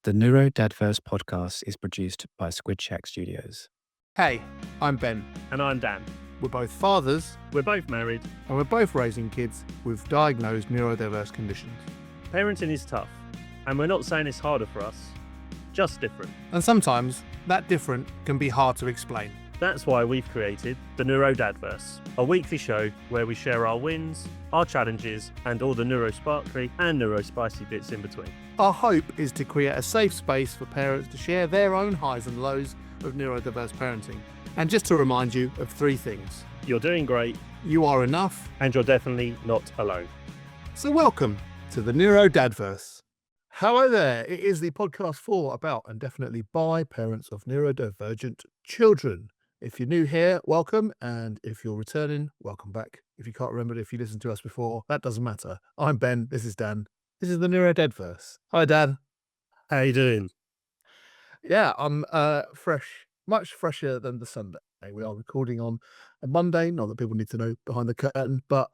The NeuroDADverse podcast is produced by Squid Shack Studios. Hey, I'm Ben. And I'm Dan. We're both fathers, We're both married. and we're both raising kids with diagnosed neurodiverse conditions. Parenting is tough, and we're not saying it's harder for us, just different. And sometimes that different can be hard to explain. That's why we've created the NeuroDADverse, a weekly show where we share our wins, our challenges, and all the neurosparkly and neurospicy bits in between. Our hope is to create a safe space for parents to share their own highs and lows of neurodiverse parenting. And just to remind you of three things. You're doing great, You are enough. and you're definitely not alone. So welcome to the NeuroDADverse. Hello there. It is the podcast for, about, and definitely by parents of neurodivergent children. If you're new here, welcome. And if you're returning, welcome back. If you can't remember if you listened to us before, that doesn't matter. I'm Ben. This is Dan. This is the NeuroDADverse. Hi, Dan. How you doing? Yeah, I'm fresh, much fresher than the Sunday. We are recording on a Monday. Not that people need to know behind the curtain, but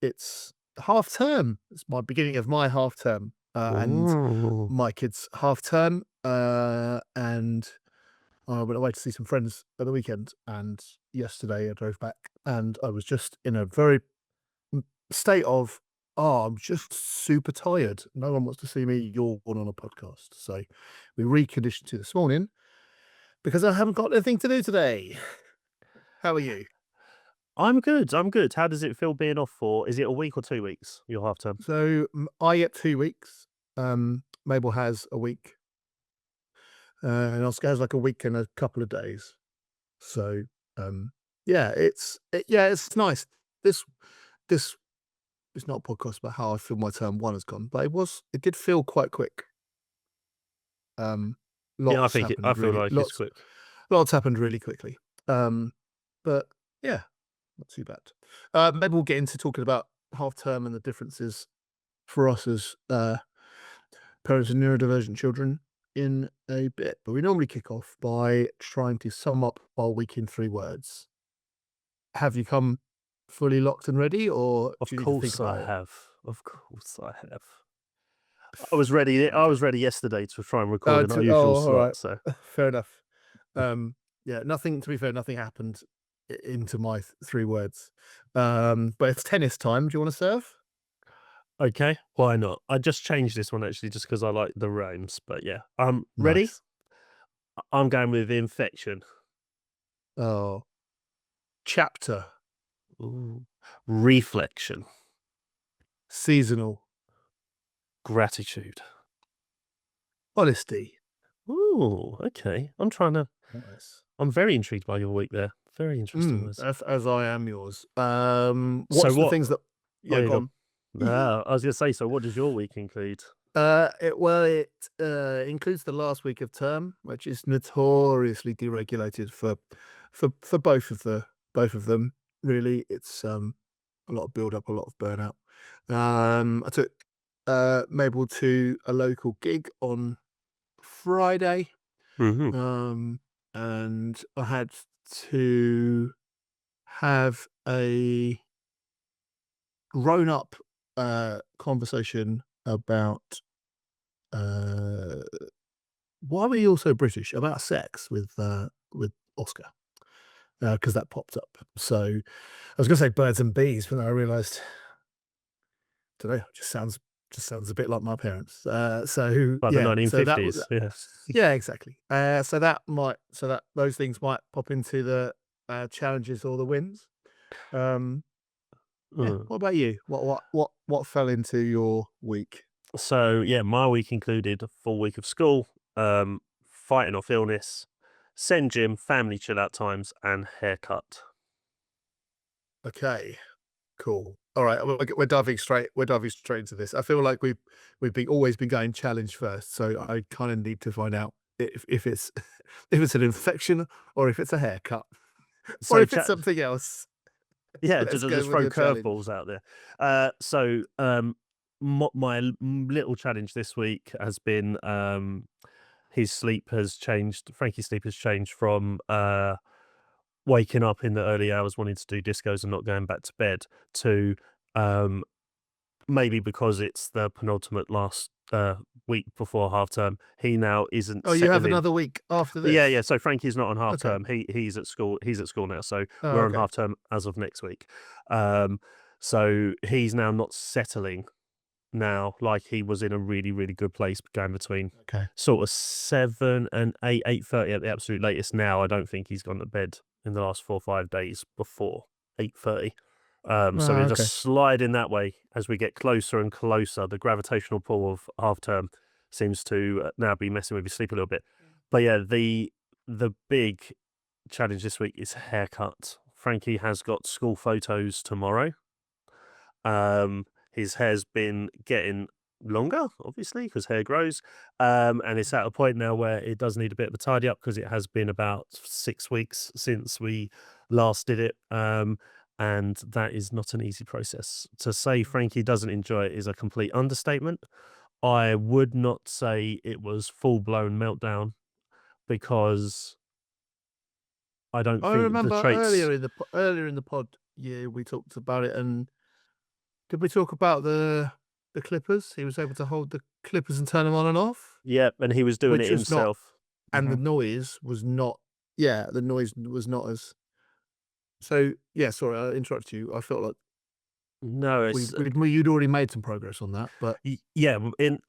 it's half term. It's my beginning of my half term, and my kids' half term. And I went away to see some friends at the weekend. And yesterday I drove back, and I was just in a very state of, I'm just super tired. No one wants to see me yawn on a podcast. So we reconditioned to this morning because I haven't got anything to do today. How are you? I'm good. How does it feel being off for? Is it a week or 2 weeks, your half term? So I get 2 weeks. Mabel has a week. And Oscar has like a week and a couple of days. So it's nice. This is not a podcast about how I feel my term one has gone, but it did feel quite quick. I feel Lots like it's quick. Lots happened really quickly. But yeah, not too bad. Maybe we'll get into talking about half term and the differences for us as parents of neurodivergent children in a bit. But we normally kick off by trying to sum up our week in 3 words. Have you come fully locked and ready, or Of do you need to think course about I it? have. Of course I have. I was ready yesterday to try and record an unusual all slot. right. So Fair enough. Nothing, to be fair, nothing happened into my 3 words. But it's tennis time. Do you want to serve? okay, why not? I just changed this one actually just because I like the rhymes. But yeah, ready? Nice. I'm going with infection. Oh. Chapter. Ooh. Reflection. Seasonal. Gratitude. Honesty. Ooh, okay. Nice. I'm very intrigued by your week there. Very interesting words. As I am yours. What's So the what? things that? Yeah, you go on. No, I was going to say, so what does your week include? It includes the last week of term, which is notoriously deregulated for both of them. Really, it's a lot of build up, a lot of burnout. I took Mabel to a local gig on Friday, Mm-hmm. and I had to have a grown up conversation about why were you also British, about sex with Oscar, because that popped up. So I was going to say birds and bees, but then I realised, don't know, it just sounds a bit like my parents. Like the 1950s. Yeah, exactly. So those things might pop into the challenges or the wins. What about you? What fell into your week? So yeah, my week included a full week of school, fighting off illness, send gym, family chill out times, and haircut. Okay, cool. All right, we're diving straight into this. I feel like we've always been going challenge first, so I kind of need to find out if it's if it's an infection or if it's a haircut So or if it's something else. yeah, Let's just go with throw your challenge. curveballs out there. My little challenge this week has been his sleep has changed. Frankie's sleep has changed from waking up in the early hours wanting to do discos and not going back to bed to maybe because it's the penultimate last week before half term. He now isn't Oh, you have settling. another week after this? Yeah. So Frankie's not on half Okay. term. He's at school. He's at school now. So Oh, we're on okay. half term as of next week. So he's now not settling now like he was in a really, really good place going between Okay. sort of 7 and 8:30 at the absolute latest. Now I don't think he's gone to bed in the last 4 or 5 days before 8:30. So we're Okay. just sliding that way as we get closer and closer. The gravitational pull of half term seems to now be messing with your sleep a little bit. But yeah, the big challenge this week is haircut. Frankie has got school photos tomorrow. His hair's been getting longer, obviously, because hair grows. And it's at a point now where it does need a bit of a tidy up because it has been about 6 weeks since we last did it. And that is not an easy process. To say Frankie doesn't enjoy it is a complete understatement. I would not say it was full-blown meltdown because I don't I think the remember traits. earlier in the pod, yeah, we talked about it, and did we talk about the clippers? He was able to hold the clippers and turn them on and off, Yeah, and he was doing which it was not, himself. and the noise was not. Yeah, the noise was not as. So yeah, sorry, I interrupted you. I felt like No, it's you'd already made some progress on that, but yeah.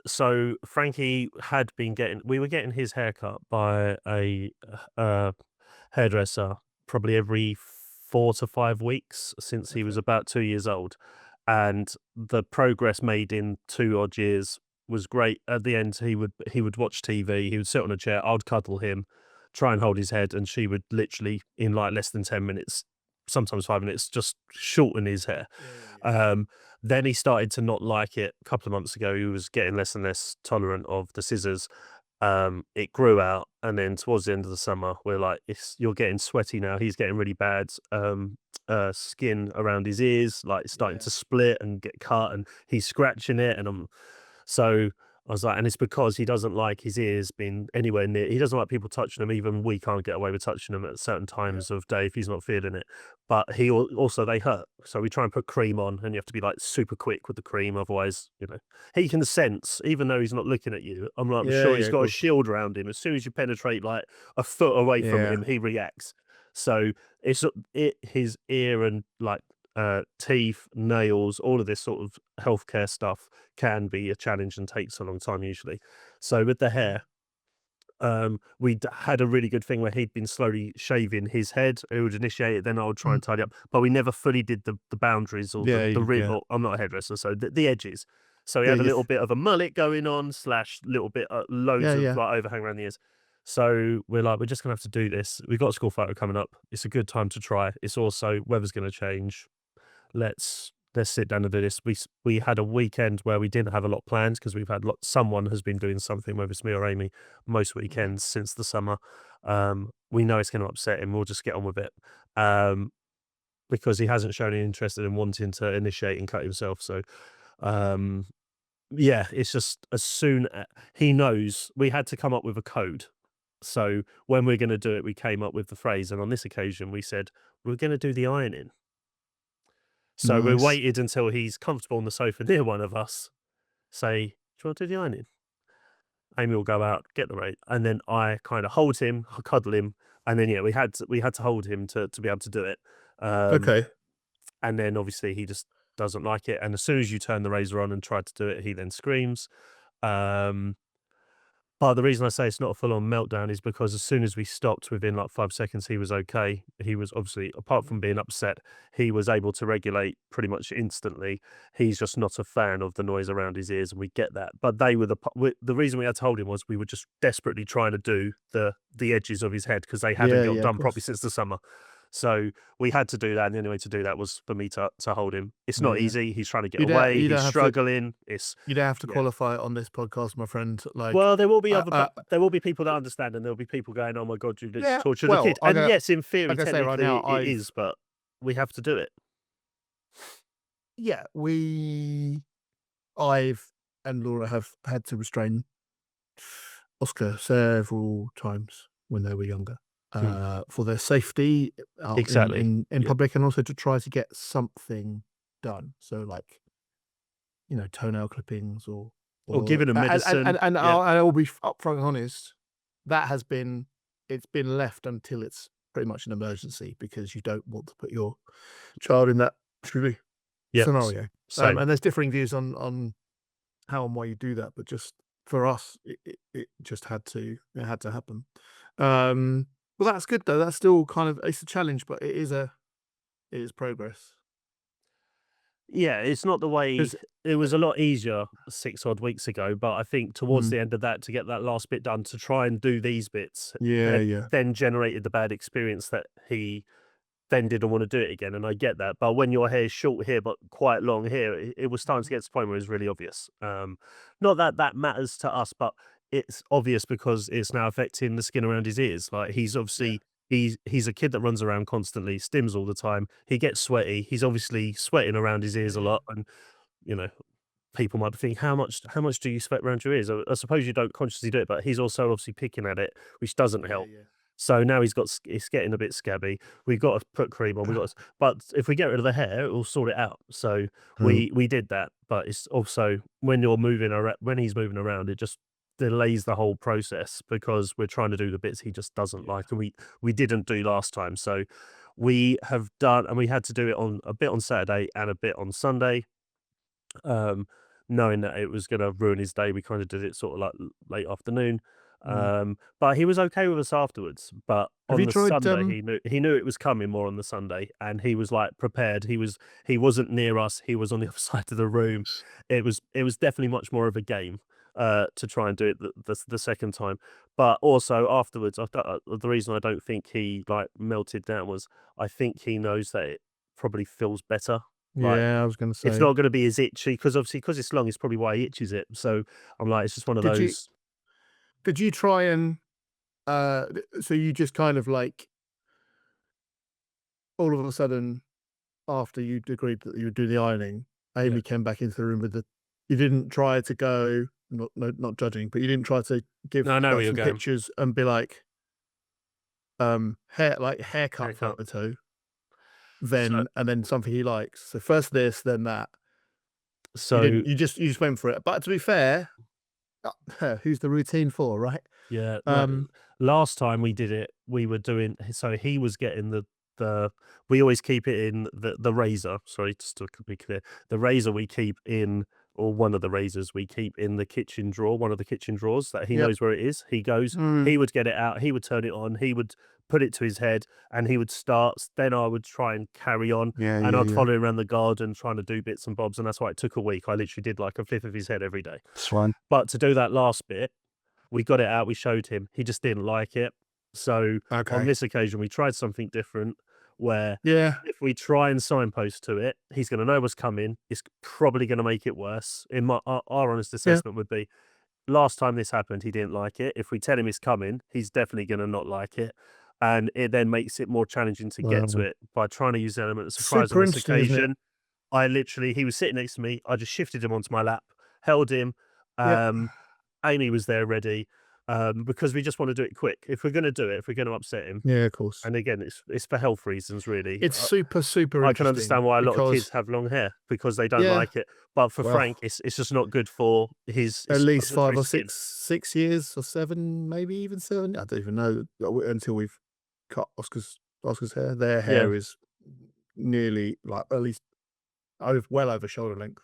So Frankie had been getting. We were getting his haircut by a hairdresser probably every 4 to 5 weeks since he was Okay. about 2 years old, and the progress made in 2 odd years was great. At the end, he would watch TV. He would sit on a chair. I'd cuddle him, try and hold his head, and she would literally in like less than 10 minutes, sometimes 5 minutes, just shorten his hair. Yeah. Then he started to not like it. A couple of months ago, he was getting less and less tolerant of the scissors. It grew out, and then towards the end of the summer, we're like, you're getting sweaty now. He's getting really bad skin around his ears, like starting Yeah. to split and get cut, and he's scratching it. And so I was like, and it's because he doesn't like his ears being anywhere near. He doesn't like people touching them. Even we can't get away with touching them at certain times of day if he's not feeling it. But also they hurt. So we try and put cream on, and you have to be like super quick with the cream, otherwise, he can sense, even though he's not looking at you. I'm Yeah, sure he's yeah, got a cool. shield around him. As soon as you penetrate like a foot away from Yeah. him, he reacts. So his ear and like teeth, nails, all of this sort of healthcare stuff can be a challenge and takes a long time usually. So with the hair, we had a really good thing where he'd been slowly shaving his head. It would initiate it, then I would try and tidy up, but we never fully did the boundaries or the rim. Yeah. Or, I'm not a hairdresser, so the edges. So he Yeah, had a little bit of a mullet going on / little bit loads of Yeah. like overhang around the ears. So we're like, we're just gonna have to do this. We've got a school photo coming up. It's a good time to try. It's also weather's gonna change. Let's sit down and do this. We had a weekend where we didn't have a lot planned because we've had someone has been doing something, whether it's me or Amy, most weekends since the summer. We know it's going to upset him. We'll just get on with it because he hasn't shown any interest in wanting to initiate and cut himself. So yeah, it's just as soon as he knows, we had to come up with a code. So when we're going to do it, we came up with the phrase, and on this occasion, we said we're going to do the ironing. So we Nice. waited until he's comfortable on the sofa near one of us, say, do you want to do the ironing? Amy will go out, get the rate, and then I kind of hold him, cuddle him, and then we had to hold him to be able to do it. Okay. And then obviously he just doesn't like it. And as soon as you turn the razor on and try to do it, he then screams. But the reason I say it's not a full-on meltdown is because as soon as we stopped, within like 5 seconds, he was okay. He was obviously, apart from being upset, he was able to regulate pretty much instantly. He's just not a fan of the noise around his ears, and we get that. But they were the reason we had to hold him was we were just desperately trying to do the edges of his head because they hadn't got done properly since the summer. So we had to do that, and the only way to do that was for me to hold him. It's not easy. He's trying to get away. He's struggling. You don't have to qualify it on this podcast, my friend. Like, well, there will be there will be people that understand, and there will be people going, "Oh my god, you just tortured a kid." And yes, in theory, technically, right now, it is, but we have to do it. Yeah, I've and Laura have had to restrain Oscar several times when they were younger. For their safety Exactly. in public, and also to try to get something done. So like, toenail clippings or Or giving them medicine. And Yeah. I will be upfront and honest, it's been left until it's pretty much an emergency because you don't want to put your child in that truly Yep. scenario. Same. And there's differing views on how and why you do that, but just for us, it just had to happen. Well, that's good though. That's still kind of it's a challenge, but it is progress. Yeah, it's not the way 'Cause it was a lot easier 6 odd weeks ago, but I think towards the end of that, to get that last bit done, to try and do these bits, yeah. then generated the bad experience that he then didn't want to do it again. And I get that. But when your hair's short here, but quite long here, it was starting to get to the point where it was really obvious. Not that that matters to us, but it's obvious because it's now affecting the skin around his ears. Like he's obviously he's a kid that runs around constantly, stims all the time. He gets sweaty. He's obviously sweating around his ears a lot, and you know, people might think, how much do you sweat around your ears? I suppose you don't consciously do it, but he's also obviously picking at it, which doesn't help. Yeah. So now it's getting a bit scabby. We've got to put cream on. But if we get rid of the hair, it will sort it out. So we did that. But it's also when you're moving around, when he's moving around, it just delays the whole process because we're trying to do the bits he just doesn't like, and we didn't do last time. So we have done, and we had to do it on a bit on Saturday and a bit on Sunday. Knowing that it was going to ruin his day, we kind of did it sort of like late afternoon. But he was okay with us afterwards. But Have on you the tried, Sunday, he knew it was coming more on the Sunday, and he was like prepared. He wasn't near us. He was on the other side of the room. It was definitely much more of a game to try and do it the second time. But also afterwards, the reason I don't think he like melted down was I think he knows that it probably feels better. Like, Yeah, I was going to say. it's not going to be as itchy because obviously because it's long, it's probably why he itches it. So I'm like, it's just one of Did you- those. Did you try and so you just kind of like all of a sudden after you'd agreed that you would do the ironing, Amy came back into the room with you didn't try to go not judging, but you didn't try to give No, I know where you're some going. pictures and be like haircut Haircut. photo So- and then something he likes. So first this, then that. So You just went for it. But to be fair, who's the routine for, right? yeah, no, last time we did it, we were doing. So he was getting the. We always keep it in the razor. Sorry, just to be clear, the razor we keep in, or one of the razors we keep in the kitchen drawer, one of the kitchen drawers that he Yep. knows where it is. He goes, Mm. he would get it out, he would turn it on, he would put it to his head, and he would start. Then I would try and carry on, and I'd follow him around the garden trying to do bits and bobs, and that's why it took a week. I literally did like a fifth of his head every day. Swan. But to do that last bit, we got it out, we showed him, he just didn't like it. So Okay. on this occasion, we tried something different where Yeah. if we try and signpost to it, he's going to know what's coming. It's probably going to make it worse. In our honest assessment would be, last time this happened, he didn't like it. If we tell him it's coming, he's definitely going to not like it. And it then makes it more challenging to get to it by trying to use the element of surprise Super on this interesting, isn't it? occasion. He was sitting next to me. I just shifted him onto my lap, held him. Amy was there ready because we just want to do it quick. If we're going to do it, if we're going to upset him, Yeah, of course. and again, it's for health reasons, really. It's super I can understand why a lot of kids have long hair because they don't like it. But for Frank, it's just not good for his at least for 5 his or skin. 6 years or 7, maybe even 7. I don't even know until we've cut Oscar's hair. Their hair is nearly like at least well over shoulder length.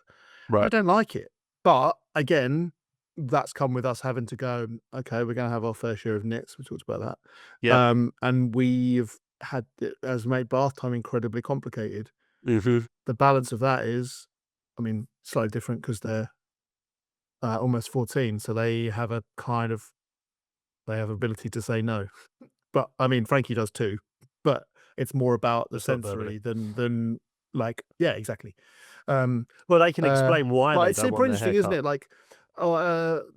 Right. I don't like it, but again, that's come with us having to go. Okay, we're going to have our fair share of nits. We talked about that. Yeah. And we've had it has made bath time incredibly complicated. Mm-hmm. The balance of that is, I mean, slightly different because they're almost 14, so they have ability to say no. But I mean, Frankie does too. But it's more about the Just not sensory than like exactly. Well, they can explain why But they it's don't super want their interesting, hair isn't cut. it? Like,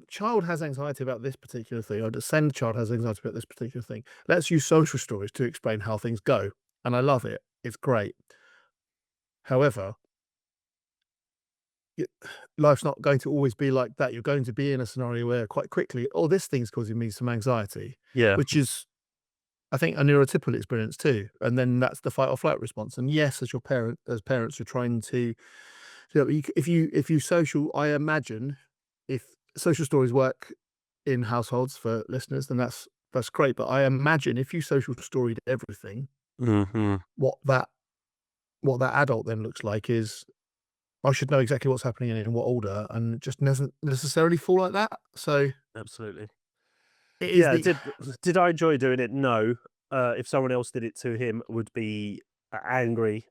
child has anxiety about this particular thing, or descend child has anxiety about this particular thing. Let's use social stories to explain how things go, and I love it. It's great. However, life's not going to always be like that. You're going to be in a scenario where quite quickly, oh, this thing's causing me some anxiety, Yeah. which is, I think, a neurotypical experience too. And then that's the fight or flight response. And yes, as parents, you're trying to, if you social, I imagine if social stories work in households for listeners, then that's great. But I imagine if you social storied everything, Mhm. what that adult then looks like is I should know exactly what's happening and in what order, and it just doesn't necessarily fall like that. So Absolutely. it is Yeah, the did I enjoy doing it? No. If someone else did it to him, would be angry.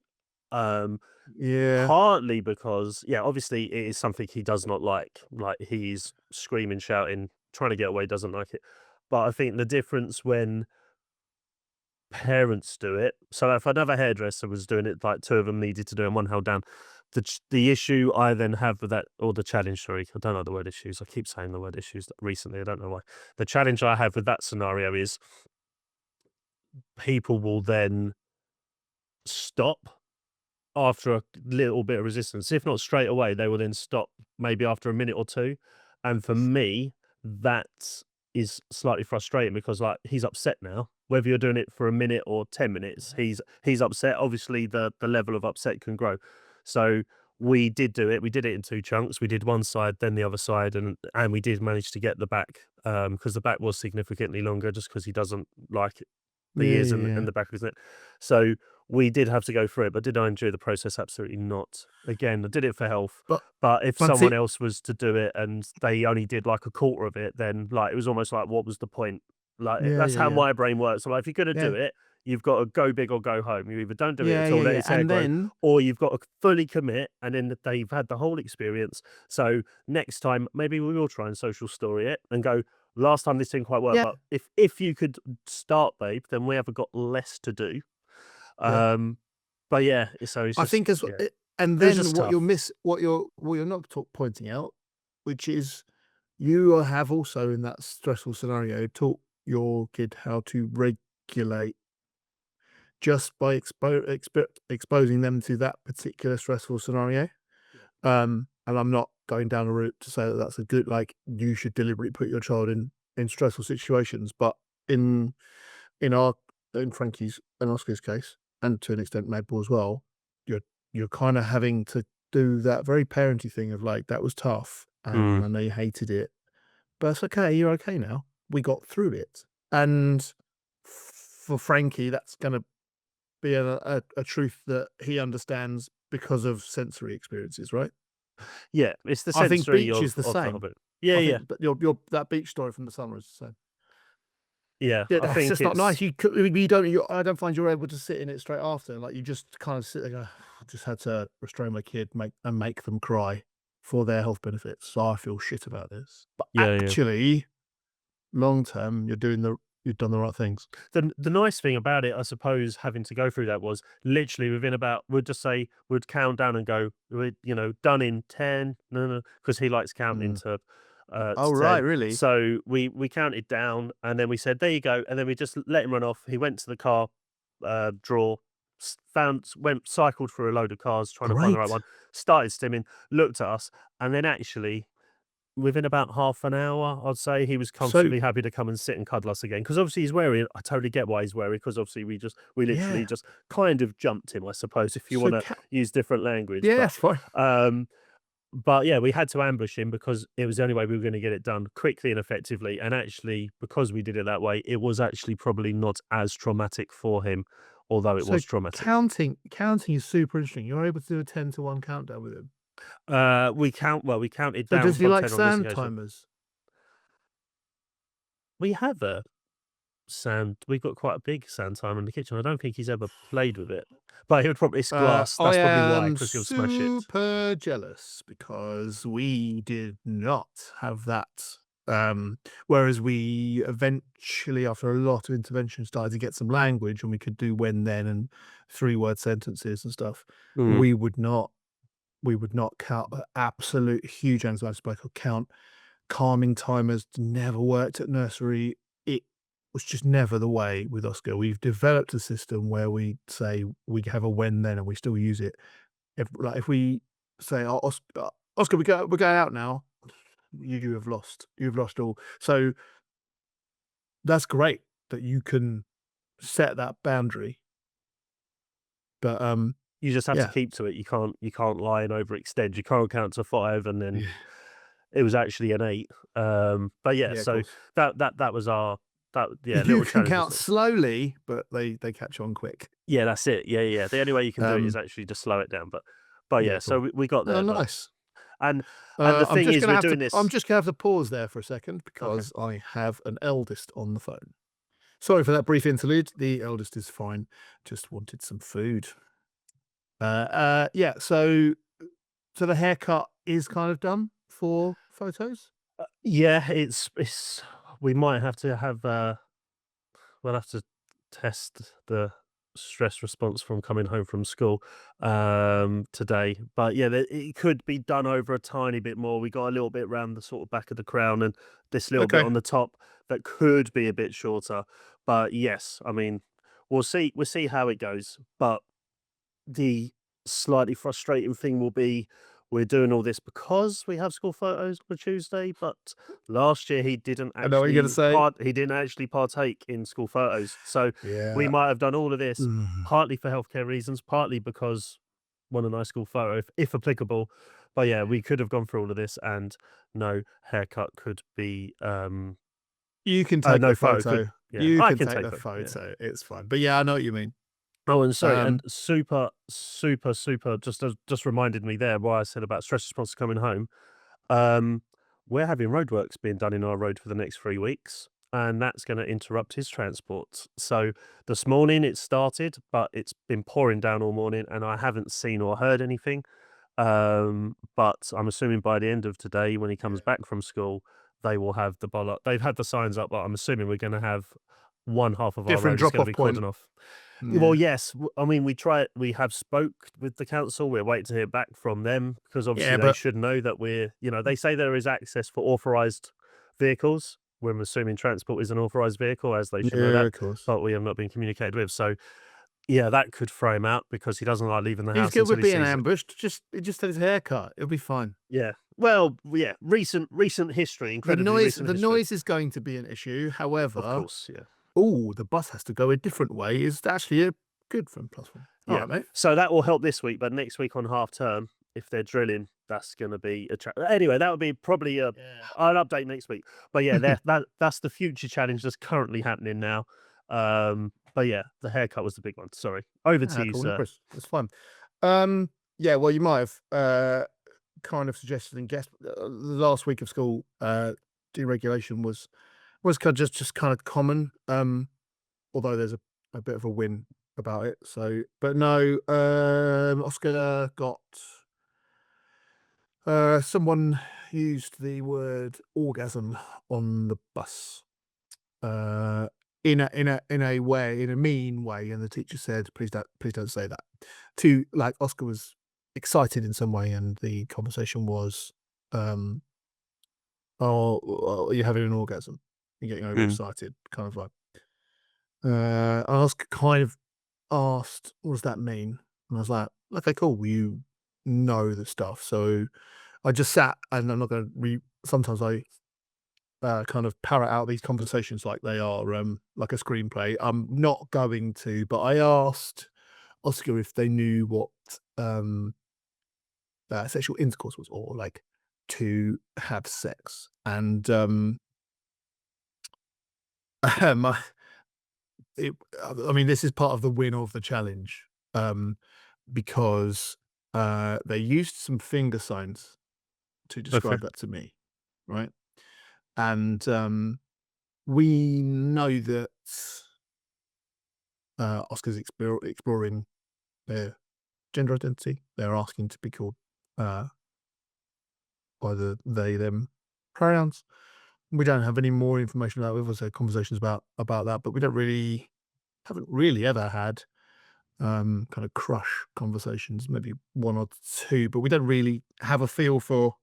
Um, yeah, Partly because, yeah, obviously it is something he does not like. Like, he's screaming, shouting, trying to get away, doesn't like it. But I think the difference when parents do it. So if another hairdresser was doing it, like two of them needed to do it and one held down. The issue I then have with that, or the challenge, sorry, I don't know the word issues. I keep saying the word issues recently. I don't know why. The challenge I have with that scenario is people will then stop after a little bit of resistance. If not straight away, they will then stop maybe after a minute or two. And for me, that is slightly frustrating because, like, he's upset now. Whether you're doing it for a minute or 10 minutes, he's upset. Obviously, the level of upset can grow. So we did do it. We did it in two chunks. We did one side, then the other side, and we did manage to get the back, because the back was significantly longer, just because he doesn't like the yeah, ears yeah, yeah. and the back of his neck. So we did have to go through it, but did I enjoy the process? Absolutely not. Again, I did it for health, But but if once someone it, else was to do it and they only did like a quarter of it, then, like, it was almost like, what was the point? Like, yeah, that's yeah, how yeah, my brain works. So, like, if you're gonna do yeah, it, you've got to go big or go home. You either don't do it yeah, at all, yeah, let yeah, his hair and grow, then or you've got to fully commit, and then they've had the whole experience. So next time, maybe we will try and social story it and go, last time this didn't quite work, yeah, but if you could start, babe, then we haven't got less to do. yeah. Um, but yeah, so it's I just, think as yeah, and it was then just tough. what you're not pointing out, which is you have also in that stressful scenario taught your kid how to regulate just by exposing them to that particular stressful scenario. Yeah. And I'm not going down a route to say that that's a good, like, you should deliberately put your child in stressful situations, but in in our in Frankie's and Oscar's case, and to an extent Madball as well, you're kind of having to do that very parenty thing of like that was tough, and Mm. I know you hated it, but it's okay. You're okay now. We got through it, and for Frankie, that's going to be a truth that he understands because of sensory experiences, right? Yeah, it's the I think sensory beach is the of the same. Hobbit. Yeah, I yeah, think that your that beach story from the summer is the same. yeah. Yeah, I that's think just not nice. it's, You don't. I don't find you're able to sit in it straight after. Like you just kind of sit there. Go, I just had to restrain my kid, make them cry for their health benefits. So I feel shit about this. But yeah, yeah. actually, long term, you've done the right things. The nice thing about it, I suppose, having to go through that was literally within about, we'd just say, we'd count down and go, we, done in 10, no, because he likes counting Mm. to Oh right, 10. really? So we counted down and then we said, there you go. And then we just let him run off. He went to the car drawer, cycled through a load of cars trying to find the right Great. one, started stimming, looked at us, and then actually within about half an hour, I'd say, he was So comfortably happy to come and sit and cuddle us again. Because obviously he's wary. I totally get why he's wary. Because obviously we literally yeah. just kind of jumped him, I suppose, if you So want to use different language. yeah, it's fine. Um, but yeah, we had to ambush him because it was the only way we were going to get it done quickly and effectively. And actually, because we did it that way, it was actually probably not as traumatic for him, although it So was traumatic. counting is super interesting. You're able to do a 10 to 1 countdown with him. We counted So down does he from like 10 on this sand occasion. timers? We have a we've got quite a big sand timer in the kitchen. I don't think he's ever played with it, but he would probably, it's glass. I That's probably why, am because he'll smash it. super jealous because we did not have that. Whereas we eventually, after a lot of intervention, started to get some language, and we could do when, then, and 3-word sentences and stuff. Mm. We would not. We would not count absolute huge anxiety spike or count calming timers. Never worked at nursery. It was just never the way with Oscar. We've developed a system where we say we have a when then and we still use it. If we say, oh, Oscar, we're going out now, you have lost. You've lost all. So that's great that you can set that boundary. But You just have to yeah. keep to it. You can't lie and overextend. You can't count to 5 and then Yeah. it was actually an 8. But yeah, Yeah, of so course. that was our You little can challenge this count week. slowly, but they catch on quick. Yeah, that's it. Yeah. The only way you can do it is Um, actually to slow it down. But yeah, yeah, so cool. we got Oh, there. But nice. and the I'm thing just is, gonna we're have to. doing I'm this. just gonna have to pause there for a second Okay. because I have an eldest on the phone. Sorry for that brief interlude. The eldest is fine. Just wanted some food. Yeah. So the haircut is kind of done for photos. Yeah, it's we might have to have we'll have to test the stress response from coming home from school today. But yeah, it could be done over a tiny bit more. We got a little bit around the sort of back of the crown and this little bit Okay. on the top that could be a bit shorter. But yes, I mean, we'll see how it goes. But the slightly frustrating thing will be we're doing all this because we have school photos on a Tuesday, but last year I know what you're gonna say. he didn't actually partake in school photos. So we Yeah. might have done all of this Mm. partly for healthcare reasons, partly because want a nice school photo if applicable. But yeah, we could have gone through all of this and no haircut could be You can take no the photo could photo. yeah, You I can can take take the photo. Yeah. photo. It's fine. But yeah, I know what you mean. Oh, and sorry, and Um, super just reminded me there why I said about stress response coming home. Um, we're having roadworks being done in our road for the next 3 weeks, and that's going to interrupt his transport. So this morning it started, but it's been pouring down all morning, and I haven't seen or heard anything. But I'm assuming by the end of today, when he comes back from school, they will have the bollock. They've had the signs up, but I'm assuming we're going to have one half of our different road is drop going to off be point. cordoned off. Well, Yeah. yes. I mean, we have spoke with the council. We're waiting to hear back from them because obviously Yeah, they but should know that they say there is access for authorized vehicles. We're assuming transport is an authorized vehicle, as they should know yeah, that, of course. but we have not been communicated with. So, yeah, that could throw him out because he doesn't like leaving the He's house good until with he being sees it. ambushed. He just had his hair cut. It'll be fine. Yeah. Well, yeah, recent history, incredibly recent The history. noise is going to be an issue. Of However, course, yeah. the bus has to go a different way is actually a good from +1. All Yeah. right, mate. So that will help this week, but next week on half term, if they're drilling, that's going to be anyway. That would be probably Yeah. I'll update next week. But yeah, that's the future challenge that's currently happening now. But yeah, the haircut was the big one. Sorry, over to Ah, you, cool. No sir. worries. That's fine. Yeah, well, you might have kind of suggested and guessed the last week of school deregulation was kind of just kind of common. Although there's a bit of a win about it. So, but no, Oscar got someone used the word orgasm on the bus. In a way, in a mean way, and the teacher said, please don't say that." To like Oscar was excited in some way, and the conversation was, "Oh, well, you're having an orgasm, you're getting Mm. overexcited," kind of like. Oscar kind of asked, "What does that mean?" And I was like, "Okay, cool. You know the stuff." So I just sat, and I'm not going to Sometimes I kind of parrot out these conversations like they are like a screenplay. I'm not going to, but I asked Oscar if they knew what um, sexual intercourse was, or like to have sex, and my, I mean, this is part of the win of the challenge because they used some finger signs to Okay. describe that to me, right? And we know that Oscar's exploring their gender identity. They're asking to be called by the they them pronouns. We don't have any more information about. We've also had conversations about that, but we haven't really ever had kind of crush conversations. Maybe one or two, but we don't really have a feel for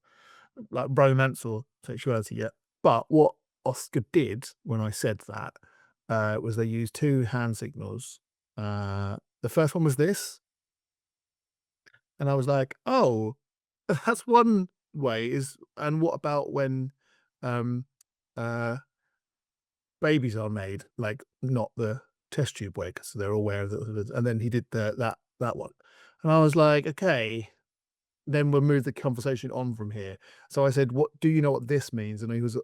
like romance or sexuality yet. But what Oscar did when I said that was they used two hand signals. The first one was this, and I was like, "Oh, that's one way." And what about when um, uh, babies are made, like not the test tube way, because they're aware of it. And then he did that one, and I was like, "Okay, then we'll move the conversation on from here. So I said, "What do you know what this means?" And he was,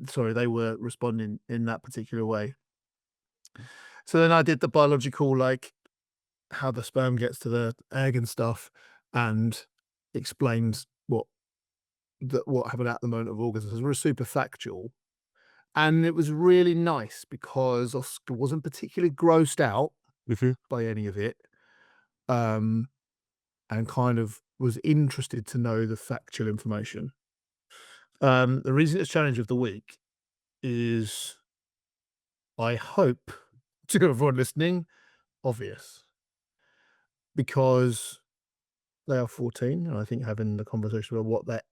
sorry, they were responding in that particular way. So then I did the biological, like how the sperm gets to the egg and stuff, and explained what happened at the moment of orgasms. It was super factual, and it was really nice because Oscar wasn't particularly grossed out Mhm. by any of it, um, and kind of was interested to know the factual information. The reason it's challenge of the week is, I hope, to everyone listening, obvious, because they are 14, and I think having the conversation about what that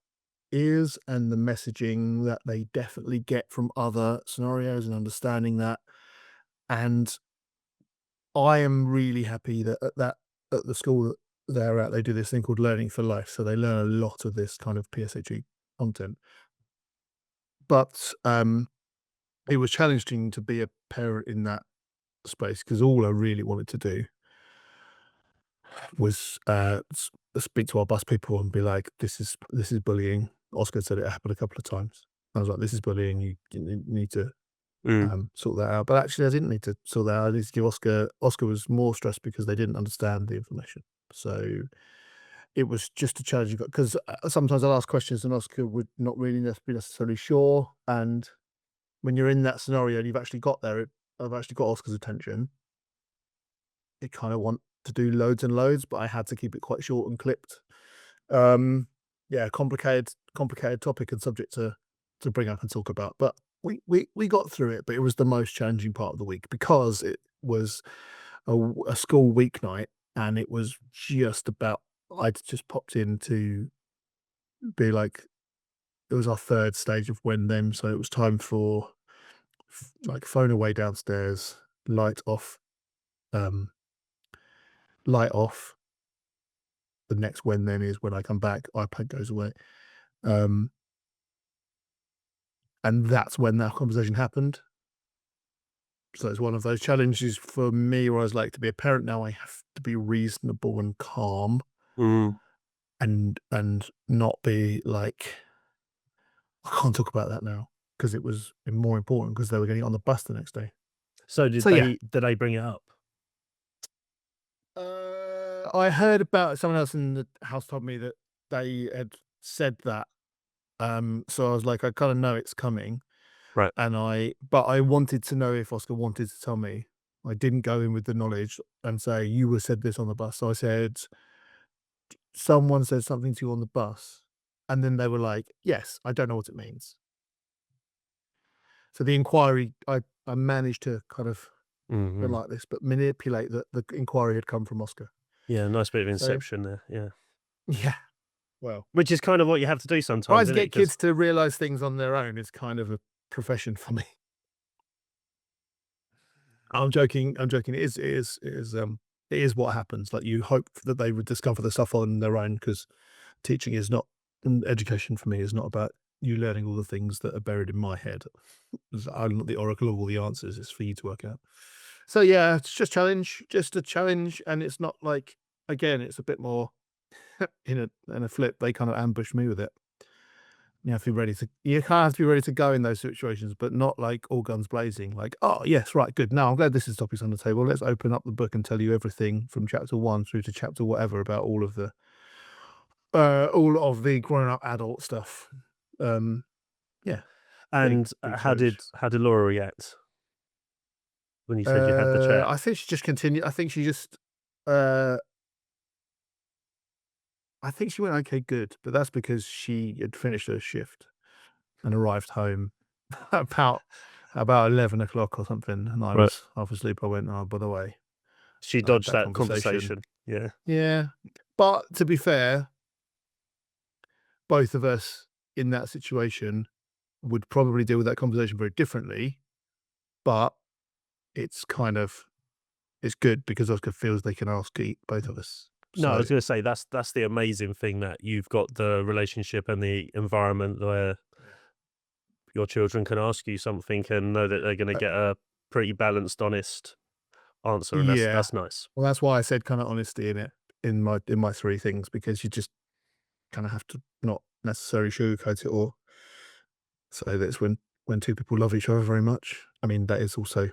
is and the messaging that they definitely get from other scenarios and understanding that. And I am really happy that at the school that they're at, they do this thing called Learning for Life. So they learn a lot of this kind of PSHE content. But it was challenging to be a parent in that space because all I really wanted to do was speak to our bus people and be like, this is bullying. Oscar said it happened a couple of times. I was like, this is bullying. You need to Mm. sort that out. But actually, I didn't need to sort that out. I needed to give Oscar. Oscar was more stressed because they didn't understand the information. So it was just a challenge because sometimes I'll ask questions and Oscar would not really be necessarily sure. And when you're in that scenario and you've actually got there, I've actually got Oscar's attention. It kind of want to do loads and loads, but I had to keep it quite short and clipped. Yeah, complicated topic and subject to bring up and talk about. But we got through it, but it was the most challenging part of the week because it was a school weeknight and it was just about, I'd just popped in to be like, it was our third stage of when them, so it was time for like phone away downstairs, light off, um, light off. The next when then is when I come back, iPad goes away. And that's when that conversation happened. So it's one of those challenges for me where I was like, to be a parent now, I have to be reasonable and calm Mm. and not be like, I can't talk about that now because it was more important because they were getting on the bus the next day. So did So yeah, they bring it up? I heard about someone else in the house told me that they had said that. So I was like, I kind of know it's coming. Right. But I wanted to know if Oscar wanted to tell me. I didn't go in with the knowledge and say, you were said this on the bus. So I said, someone said something to you on the bus. And then they were like, yes, I don't know what it means. So the inquiry, I managed to kind of, Mhm. like this, but manipulate that the inquiry had come from Oscar. Yeah, nice bit of So, inception there, yeah. yeah, well, Which is kind of what you have to do sometimes, trying to isn't it? get 'Cause kids to realize things on their own is kind of a profession for me. I'm joking. I'm joking. It is what happens. Like you hope that they would discover the stuff on their own because teaching is not, and education for me is not about you learning all the things that are buried in my head. I'm not the oracle of all the answers. It's for you to work out. So yeah, it's just just a challenge, and it's not like, again, it's a bit more in a flip. They kind of ambush me with it. You have to be ready to. You kind of have to be ready to go in those situations, but not like all guns blazing. Like, oh yes, right, good. Now I'm glad this is topics on the table. Let's open up the book and tell you everything from chapter 1 through to chapter whatever about all of the grown up adult stuff. Yeah, and big how challenge. did Laura react when you said you had the chat? I think she just continued. I think she just. Uh, I think she went okay, good, but that's because she had finished her shift and arrived home about 11 o'clock or something, and I Right. was half asleep. I went, oh, by the way, She I had dodged that that conversation. conversation. Yeah. Yeah, but to be fair, both of us in that situation would probably deal with that conversation very differently. But it's kind of it's good because Oscar feels they can ask both of us. No, I So was gonna say that's the amazing thing that you've got the relationship and the environment where your children can ask you something and know that they're gonna uh, get a pretty balanced, honest answer, and yeah, that's nice. well, that's why I said kind of honesty in it in my three things, because you just kind of have to not necessarily sugarcoat it or say that it's when two people love each other very much. I mean, that is also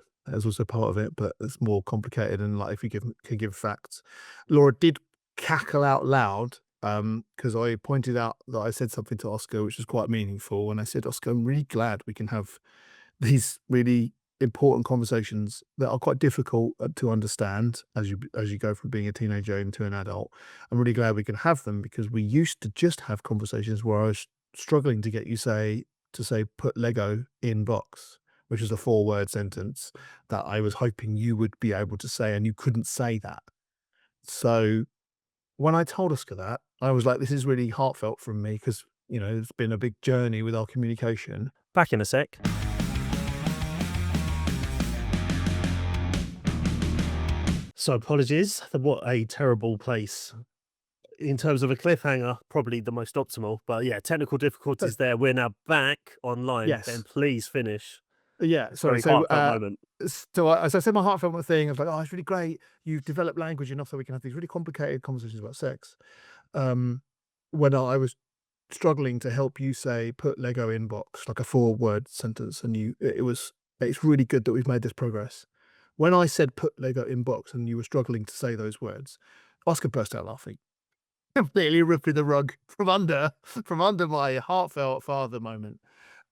part of it, but it's more complicated. And like, if you can give facts, Laura did cackle out loud because I pointed out that I said something to Oscar which was quite meaningful, and I said, Oscar, I'm really glad we can have these really important conversations that are quite difficult to understand as you go from being a teenager into an adult. I'm really glad we can have them, because we used to just have conversations where I was struggling to get you to say put Lego in box, which is a 4-word sentence that I was hoping you would be able to say, and you couldn't say that. So when I told Oscar that, I was like, this is really heartfelt from me, because it's been a big journey with our communication. Back in a sec. So apologies. What a terrible place. In terms of a cliffhanger, probably the most optimal. But yeah, technical difficulties there. We're now back online. Yes. Then please finish. Yeah, sorry. Very So, heartfelt moment. as I said, my heartfelt thing, I was like, oh, it's really great. You've developed language enough so we can have these really complicated conversations about sex. When I was struggling to help you say put Lego in box, like a 4-word sentence, and it's really good that we've made this progress. When I said put Lego in box and you were struggling to say those words, Oscar burst out laughing, completely ripping the rug from under my heartfelt father moment.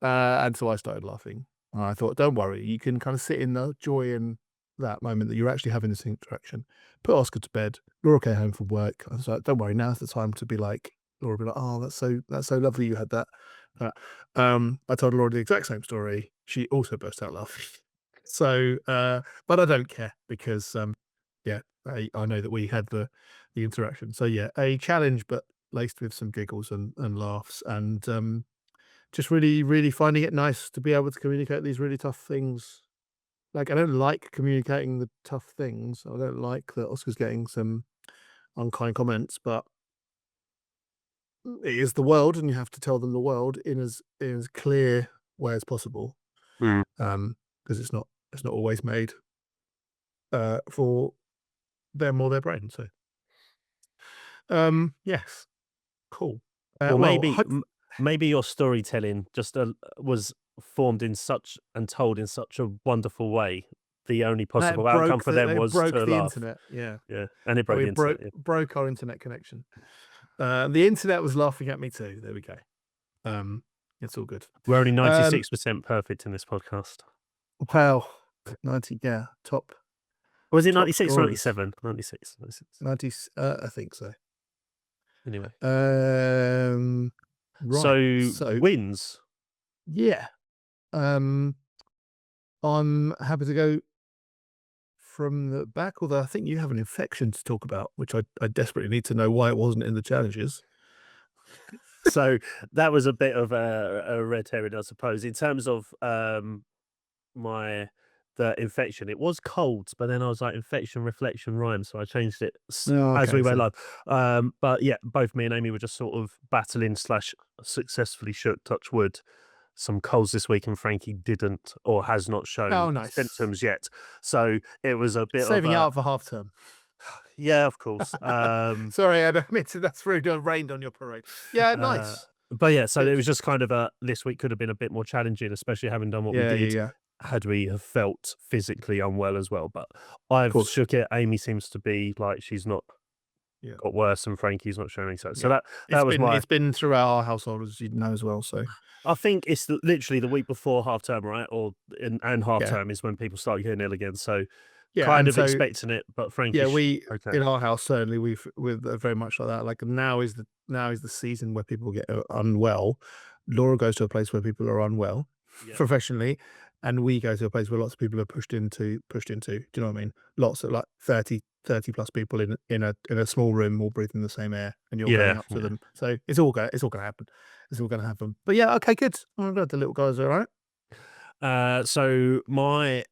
And so I started laughing. And I thought, don't worry, you can kind of sit in the joy in that moment that you're actually having this interaction. Put Oscar to bed. Laura came home from work. I was like, don't worry, now's the time to be like, Laura be like, oh, that's so lovely you had that. I told Laura the exact same story. She also burst out laughing. So, but I don't care, because I know that we had the interaction. So yeah, a challenge, but laced with some giggles and laughs, and just really, really finding it nice to be able to communicate these really tough things. Like, I don't like communicating the tough things. I don't like that Oscar's getting some unkind comments, but it is the world, and you have to tell them the world in as clear way as possible. Because it's not always made for them or their brain. So, yes, cool. Well, maybe hope- maybe your storytelling just was formed in such and told in such a wonderful way. The only possible outcome for them was broke to the laugh. internet. Yeah, Yeah, and it broke the internet. Yeah. broke our internet connection. The internet was laughing at me too. There we go. It's all good. We're only 96% perfect in this podcast. Well, 90, yeah, top. Was it top 96 or scorers. 97? 96. 90, I think so. Anyway. Right. So wins. Yeah. I'm happy to go from the back, although I think you have an infection to talk about, which I desperately need to know why it wasn't in the challenges. So that was a bit of a red herring, I suppose. In terms of the infection, it was colds, but then I was like, infection, reflection, rhyme, so I changed it as we went live. But yeah, both me and Amy were just sort of battling / successfully shook, touch wood, some colds this week, and Frankie didn't or has not shown symptoms yet. So it was a bit saving out for half term. Yeah, of course. Sorry, I admitted that's rude. I rained on your parade. Yeah, nice. But yeah, so it was just kind of this week could have been a bit more challenging, especially having done what we did. Yeah. Had we have felt physically unwell as well. But I've shook it. Amy seems to be like she's not got worse, and Frankie's not showing so. So that was it's been throughout our household, as you know as well. So I think it's literally the week before half term, right? And half term is when people start getting ill again. So kind of expecting it, but Frankie, in our house certainly we're very much like that. Like now is the season where people get unwell. Laura goes to a place where people are unwell professionally, and we go to a place where lots of people are pushed into. Do you know what I mean? Lots of like 30 plus people in a small room, all breathing the same air, and you're going up to them. So it's all going to happen. It's all going to happen. But yeah, okay, good. I'm glad the little guys are all right. So my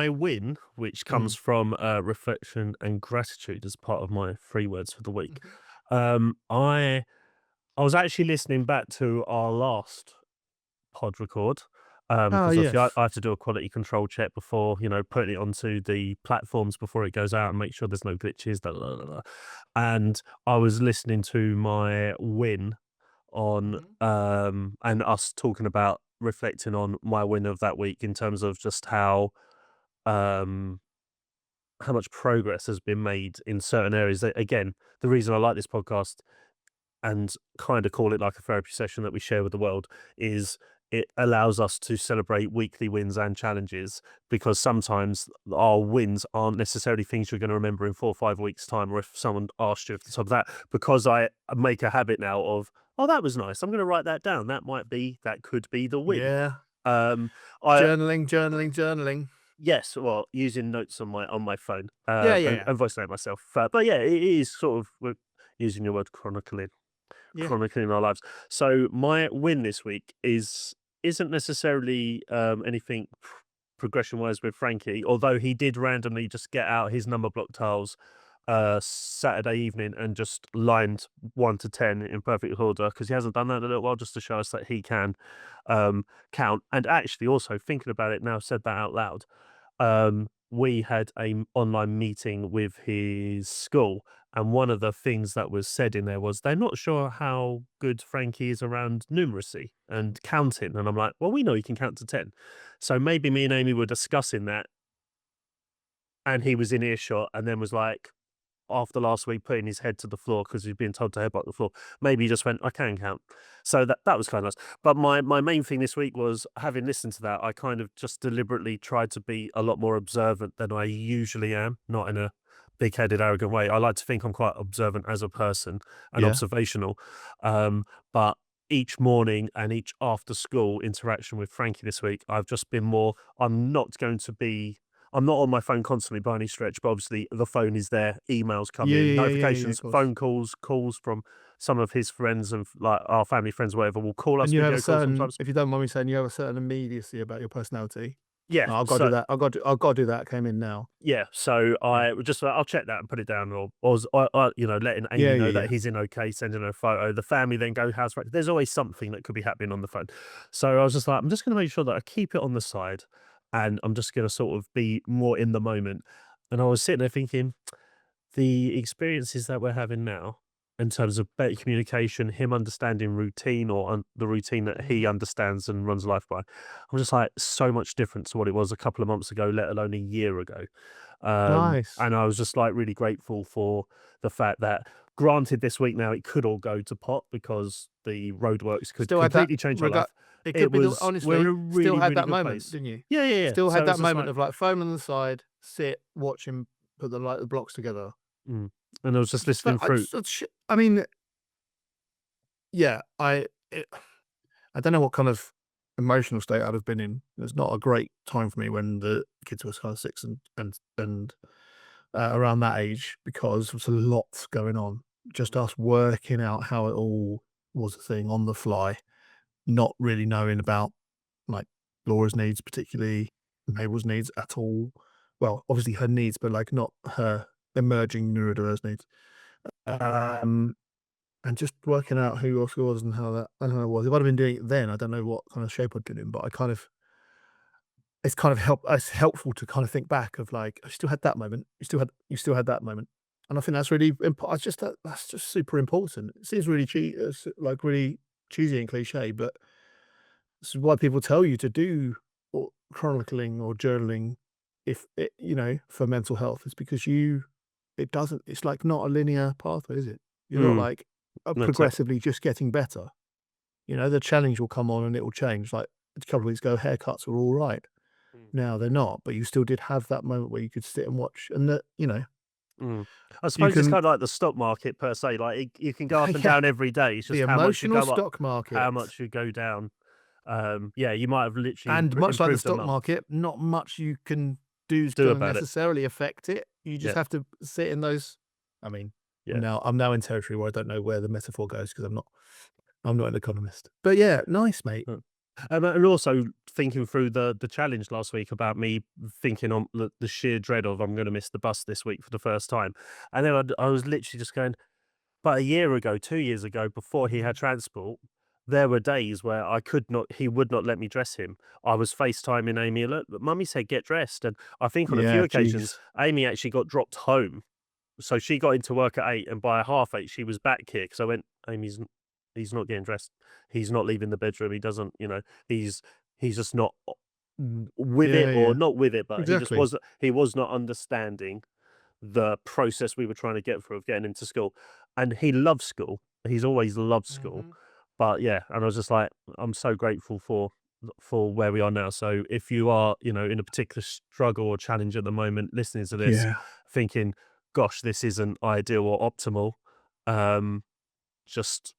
win, which comes from reflection and gratitude as part of my 3 words for the week. I was actually listening back to our last pod record, Oh, Because obviously yes. I have to do a quality control check before, putting it onto the platforms before it goes out and make sure there's no glitches. Da, da, da, da, da. And I was listening to my win on, Mhm. and us talking about reflecting on my win of that week in terms of just um, how much progress has been made in certain areas. Again, the reason I like this podcast and kind of call it like a therapy session that we share with the world is it allows us to celebrate weekly wins and challenges, because sometimes our wins aren't necessarily things you're going to remember in 4 or 5 weeks time, or if someone asked you at the top of that, because I make a habit now of, oh, that was nice, I'm going to write that down, that could be the win. Yeah. um I Journaling. Yes, well, using notes on my phone, Yeah, yeah, and yeah. voice note myself, but yeah, it is sort of, we're using your word, Yeah. chronicling our lives. So my win this week isn't necessarily anything progression wise with Frankie, although he did randomly just get out his number block tiles Saturday evening and just lined 1 to 10 in perfect order, because he hasn't done that in a little while, just to show us that he can count. And actually, also thinking about it now, said that out loud. We had a online meeting with his school, and one of the things that was said in there was they're not sure how good Frankie is around numeracy and counting. And I'm like, well, we know he can count to 10. So maybe me and Amy were discussing that, and he was in earshot, and then was like, after last week, putting his head to the floor because he's been told to headbutt the floor. Maybe he just went, I can count. So that was kind of nice. But my main thing this week was, having listened to that, I kind of just deliberately tried to be a lot more observant than I usually am, not in a big-headed, arrogant way. I like to think I'm quite observant as a person and Yeah. observational. But each morning and each after school interaction with Frankie this week, I've just been more, I'm not on my phone constantly by any stretch, but obviously the phone is there, emails come Yeah, in, yeah, yeah, yeah, yeah, of notifications, course. phone calls from some of his friends and like our family friends, whatever, will call us, And you have a video calls certain, sometimes. if you don't mind me saying, you have a certain immediacy about your personality. Yeah, "Oh, I've got to do so that. I've got to do that. Came in now." yeah, so Yeah. I would just, I'll check that and put it down, letting Yeah, Amy know yeah, that yeah. he's in okay, sending her a photo. The family then go, how's Frank? There's always something that could be happening on the phone. So I was just like, I'm just going to make sure that I keep it on the side, and I'm just going to sort of be more in the moment. And I was sitting there thinking, the experiences that we're having now in terms of better communication, him understanding routine, or the routine that he Mhm. understands and runs life by, I'm just like, so much different to what it was a couple of months ago, let alone a year ago. Nice. And I was just like really grateful for the fact that, granted, this week now it could all go to pot because the roadworks could Still had that completely change our regard. life. It could be the We're in a honestly, still really, had really that good moment, place. didn't you? Yeah, yeah, yeah. Still had So that it's just moment like, of, like, phone on the side, sit, watch him put the blocks together. mm. And I was just listening But through. I mean, yeah, it I don't know what kind of emotional state I'd have been in. It was not a great time for me when the kids were kind of 6 and around that age, because there was a lot going on. Just us working out how it all was a thing on the fly, not really knowing about, like, Laura's needs, particularly Mabel's needs at all. Well, obviously her needs, but, like, not her emerging neurodiverse needs. Um, and just working out who Oscar was and how that and how it was. If I'd have been doing it then, I don't know what kind of shape I'd been in, but I kind of it's helpful to kind of think back of, like, I still had that moment. You still had that moment. And I think that's really important. That's just super important. It seems really like really cheesy and cliche, but this is why people tell you to do or chronicling or journaling, if it, for mental health. It's because it's like not a linear pathway, is it? You're not Mm, like that's it. progressively just getting better. The challenge will come on and it will change. Like a couple of weeks ago, haircuts were all right. Mm. Now they're not, but you still did have that moment where you could sit and watch, and Mm. I you suppose it's can, kind of like the stock market per se. Like, you can go up and yeah, down every day. It's the just how much you emotional go up, stock how market. much you go down. Yeah, you might have literally And much like the improved a stock month. market, not much you can do is Do gonna about it. necessarily affect it. You just Yeah, have to sit in those. I mean, yeah. I'm now in territory where I don't know where the metaphor goes because I'm not an economist. But yeah, nice, mate. Mm. And also thinking through the challenge last week about me thinking on the sheer dread of, I'm going to miss the bus this week for the first time, and then I was literally just going, but a year ago, 2 years ago, before he had transport, there were days where he would not let me dress him. I was FaceTiming Amy alert, but Mummy said, "Get dressed." And I think on a few Yeah, occasions, jeez. Amy actually got dropped home. So she got into work at 8, and by 8:30 she was back here because I went, he's not getting dressed. He's not leaving the bedroom. He doesn't, he's just not with it, Yeah, or yeah. not with it, but Exactly. he was not understanding the process we were trying to get through of getting him to school. And he loves school. He's always loved school. Mhm. But yeah, and I was just like, I'm so grateful for where we are now. So if you are, in a particular struggle or challenge at the moment, listening to this, Yeah. thinking, gosh, this isn't ideal or optimal, just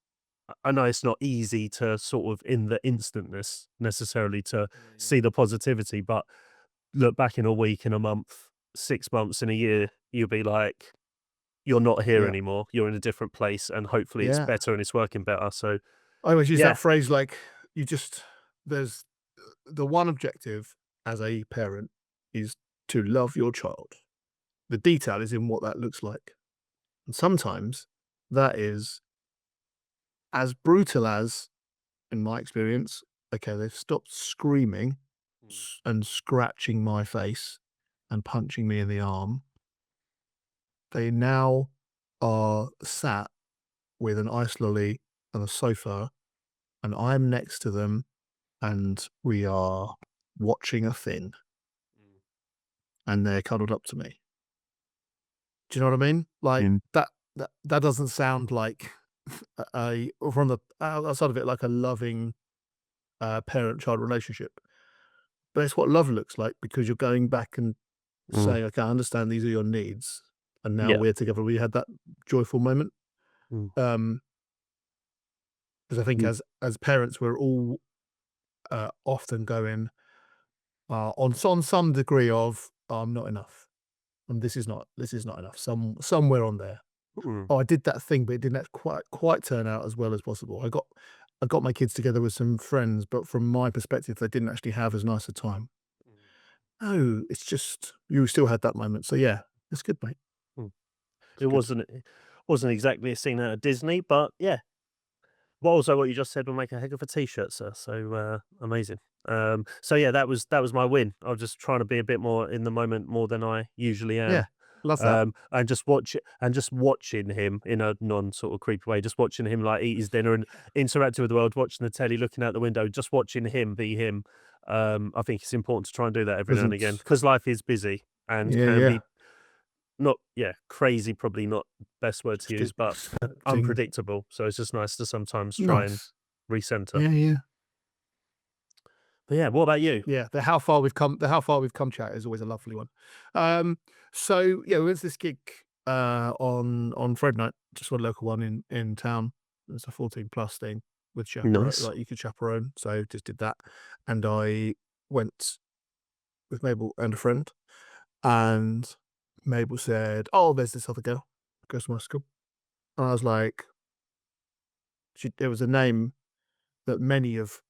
I know it's not easy to sort of in the instantness necessarily to Yeah, see the positivity, but look back in a week, in a month, 6 months, in a year, you'll be like, you're not here yeah. anymore. You're in a different place, and hopefully it's Yeah. better and it's working better. So I always use yeah. that phrase like, you just there's the one objective as a parent is to love your child. The detail is in what that looks like. And sometimes that is as brutal as, in my experience, okay, they've stopped screaming Mm, and scratching my face and punching me in the arm. They now are sat with an ice lolly on a sofa, and I'm next to them, and we are watching a thing, mm, and they're cuddled up to me. Do you know what I mean? Like Mm. that doesn't sound like or from the outside of it, like a loving parent-child relationship. But it's what love looks like, because you're going back and mm, saying, "Okay, I understand these are your needs, and now yeah. we're together." We had that joyful moment. Mm, Um, because I think Mm. as parents, we're all often going on some degree of, "Oh, I'm not enough, and this is not enough." Somewhere on there. mm, Oh, I did that thing, but it didn't quite turn out as well as possible. I got my kids together with some friends, but from my perspective, they didn't actually have as nice a time. mm, Oh, it's just you still had that moment. So yeah, it's good, mate. mm. It's It good. wasn't exactly a scene out of Disney, but yeah. But also what you just said will make a heck of a t-shirt, sir. So amazing. So yeah, that was my win. I was just trying to be a bit more in the moment more than I usually Yeah, am. love that. And just watching him in a non sort of creepy way, just watching him like eat his dinner and interact with the world, watching the telly, looking out the window, just watching him be him. I think it's important to try and do that every now and again Doesn't because life is busy and Yeah, can yeah. be not, yeah, crazy, probably not best word to use, but Distracting. unpredictable. So it's just nice to sometimes try and Nice. recenter. Yeah, yeah. But yeah, what about you? Yeah, the how far we've come chat is always a lovely one. So yeah, we went to this gig on Friday night, just one local one in town. It's a 14 plus thing with chaperone, Nice. like you could chaperone. So just did that, and I went with Mabel and a friend, and Mabel said, "Oh, there's this other girl who goes to my school," and I was like, there was a name that many of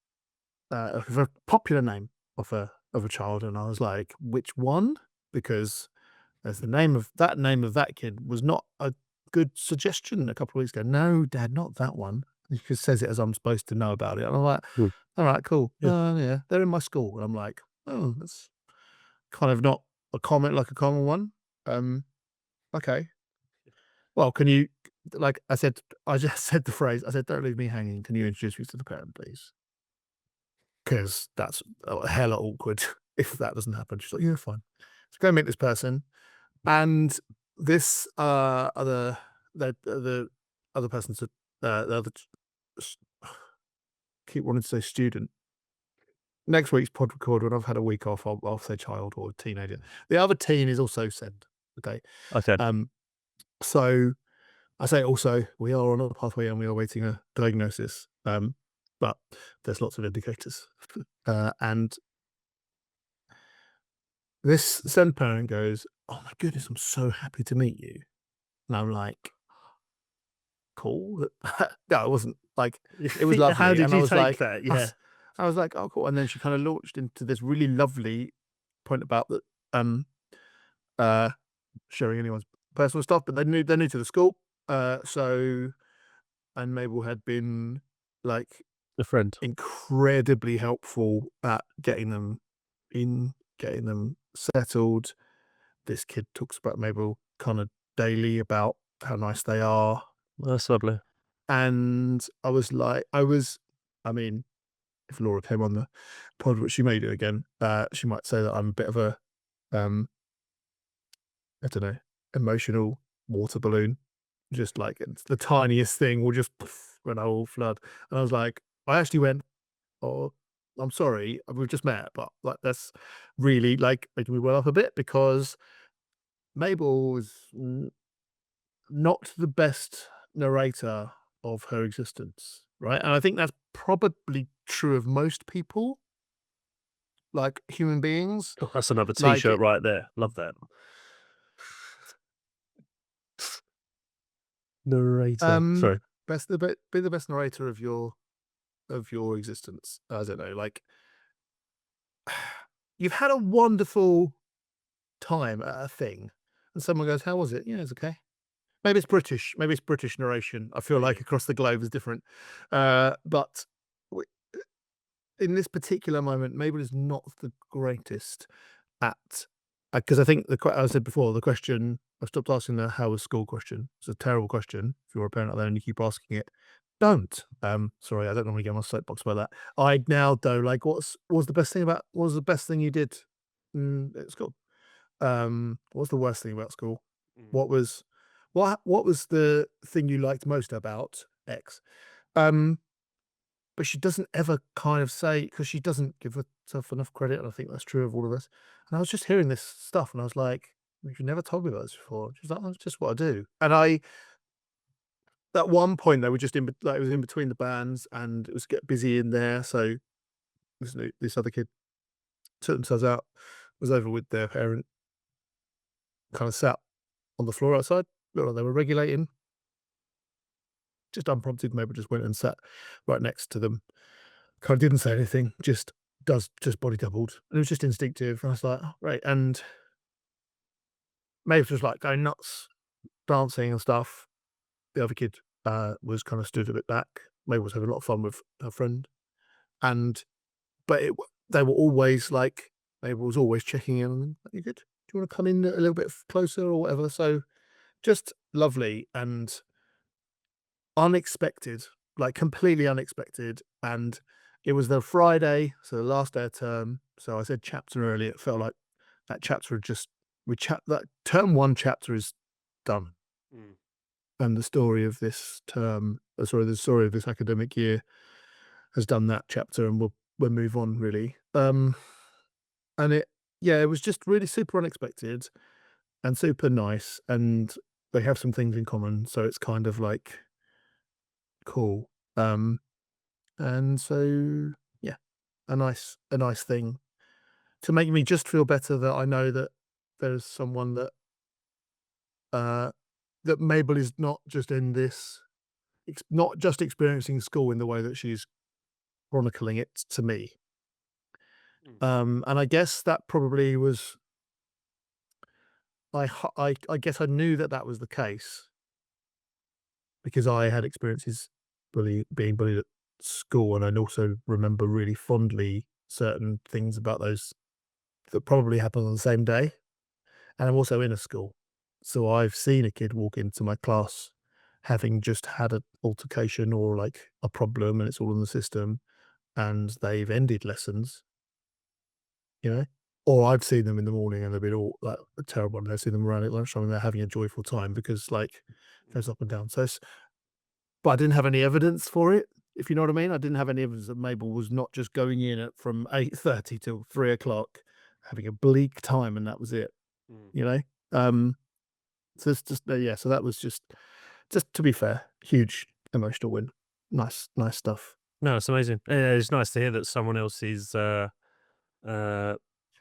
a very popular name of a child, and I was like, "Which one?" Because as the name of that kid was not a good suggestion a couple of weeks ago. "No, Dad, not that one." He just says it as I'm supposed to know about it, and I'm like, Mm, "All right, cool. yeah. Yeah, they're in my school." And I'm like, "Oh, that's kind of not a common one." Um, okay. Well, can you like I said, I just said the phrase. I said, "Don't leave me hanging. Can you introduce me to the parent, please?" Because that's hella awkward if that doesn't happen. She's like, "Yeah, fine." So go meet this person, and this the other person's the other s- keep wanting to say student. Next week's pod recorder, and I've had a week off. I'll say child or teenager. The other teen is also send. Okay. Okay. Um. So I say also we are on a pathway and we are waiting a diagnosis. But there's lots of indicators. And this send parent goes, "Oh my goodness, I'm so happy to meet you." And I'm like, "Cool." No, it wasn't like it was How lovely. did And I you was take like, that? Yeah. I was like, "Oh, cool." And then she kind of launched into this really lovely point about that, uh, sharing anyone's personal stuff, but they're new to the school. So and Mabel had been like A friend. incredibly helpful at getting them settled. This kid talks about Mabel kind of daily about how nice they are. That's lovely. And I mean, if Laura came on the pod, which she may do again, she might say that I'm a bit of a, I don't know, emotional water balloon. Just like it's the tiniest thing will just when I will flood. And I was like, I actually went, oh, I'm sorry, we've just met, but like that's really like making me well up a bit because Mabel was not the best narrator of her existence, right? And I think that's probably true of most people, like human beings. Oh, that's another Like, T-shirt right there. Love that. Narrator. Sorry. be the best narrator of your existence. I don't know, like you've had a wonderful time at a thing, and someone goes, "How was it?" Yeah, it's okay. Maybe it's British. Maybe it's British narration. I feel like across the globe is different. But w- in this particular moment, Mabel is not the greatest at because I think I said before the question I stopped asking the "How was school?" question. It's a terrible question. If you're a parent out there and you keep asking it, don't. Sorry, I don't normally get on my soapbox about that. I now do like what was the best thing you did at school? What's the worst thing about school? What was what was the thing you liked most about X? Um, but she doesn't ever kind of say because she doesn't give herself enough credit, and I think that's true of all of us. And I was just hearing this stuff, and I was like, "You never told me about this before." She's like, "That's just what I do." And at one point, they were just like it was in between the bands, and it was get busy in there. So this other kid took themselves out, was over with their parent, kind of sat on the floor outside, looked like they were regulating. Just unprompted, maybe just went and sat right next to them. Kind of didn't say anything, just body doubled. And it was just instinctive. And I was like, oh, right. And Maeve was like going nuts, dancing and stuff. The other kid was kind of stood a bit back. Maeve was having a lot of fun with her friend. And, but they were always like, Maeve was always checking in on them. You good? Do you want to come in a little bit closer or whatever? So just lovely and unexpected, like completely unexpected. And it was the Friday, so the last day of term. So I said chapter earlier. It felt like that chapter had just that term one chapter is done. Mm. And the story of this the story of this academic year has done that chapter, and we'll move on really. And it was just really super unexpected and super nice, and they have some things in common, so it's kind of like cool. And so yeah, a nice thing to make me just feel better that I know that there's someone uh that Mabel is not just in this not just experiencing school in the way that she's chronicling it to me. And I guess that probably was I guess I knew that that was the case because I had experiences being bullied at school, and I also remember really fondly certain things about those that probably happened on the same day. And I'm also in a school, so I've seen a kid walk into my class having just had an altercation or like a problem, and it's all in the system, and they've ended lessons, you know. Or I've seen them in the morning and they've been all like terrible, and I've seen them around at lunchtime and they're having a joyful time because like it goes up and down. So but I didn't have any evidence for it, if you know what I mean. I didn't have any evidence that Mabel was not just going in from 8:30 till 3 o'clock, having a bleak time, and that was it. You know. So it's just so that was just to be fair, huge emotional win. Nice stuff. No, it's amazing. Yeah, it's nice to hear that someone else is uh,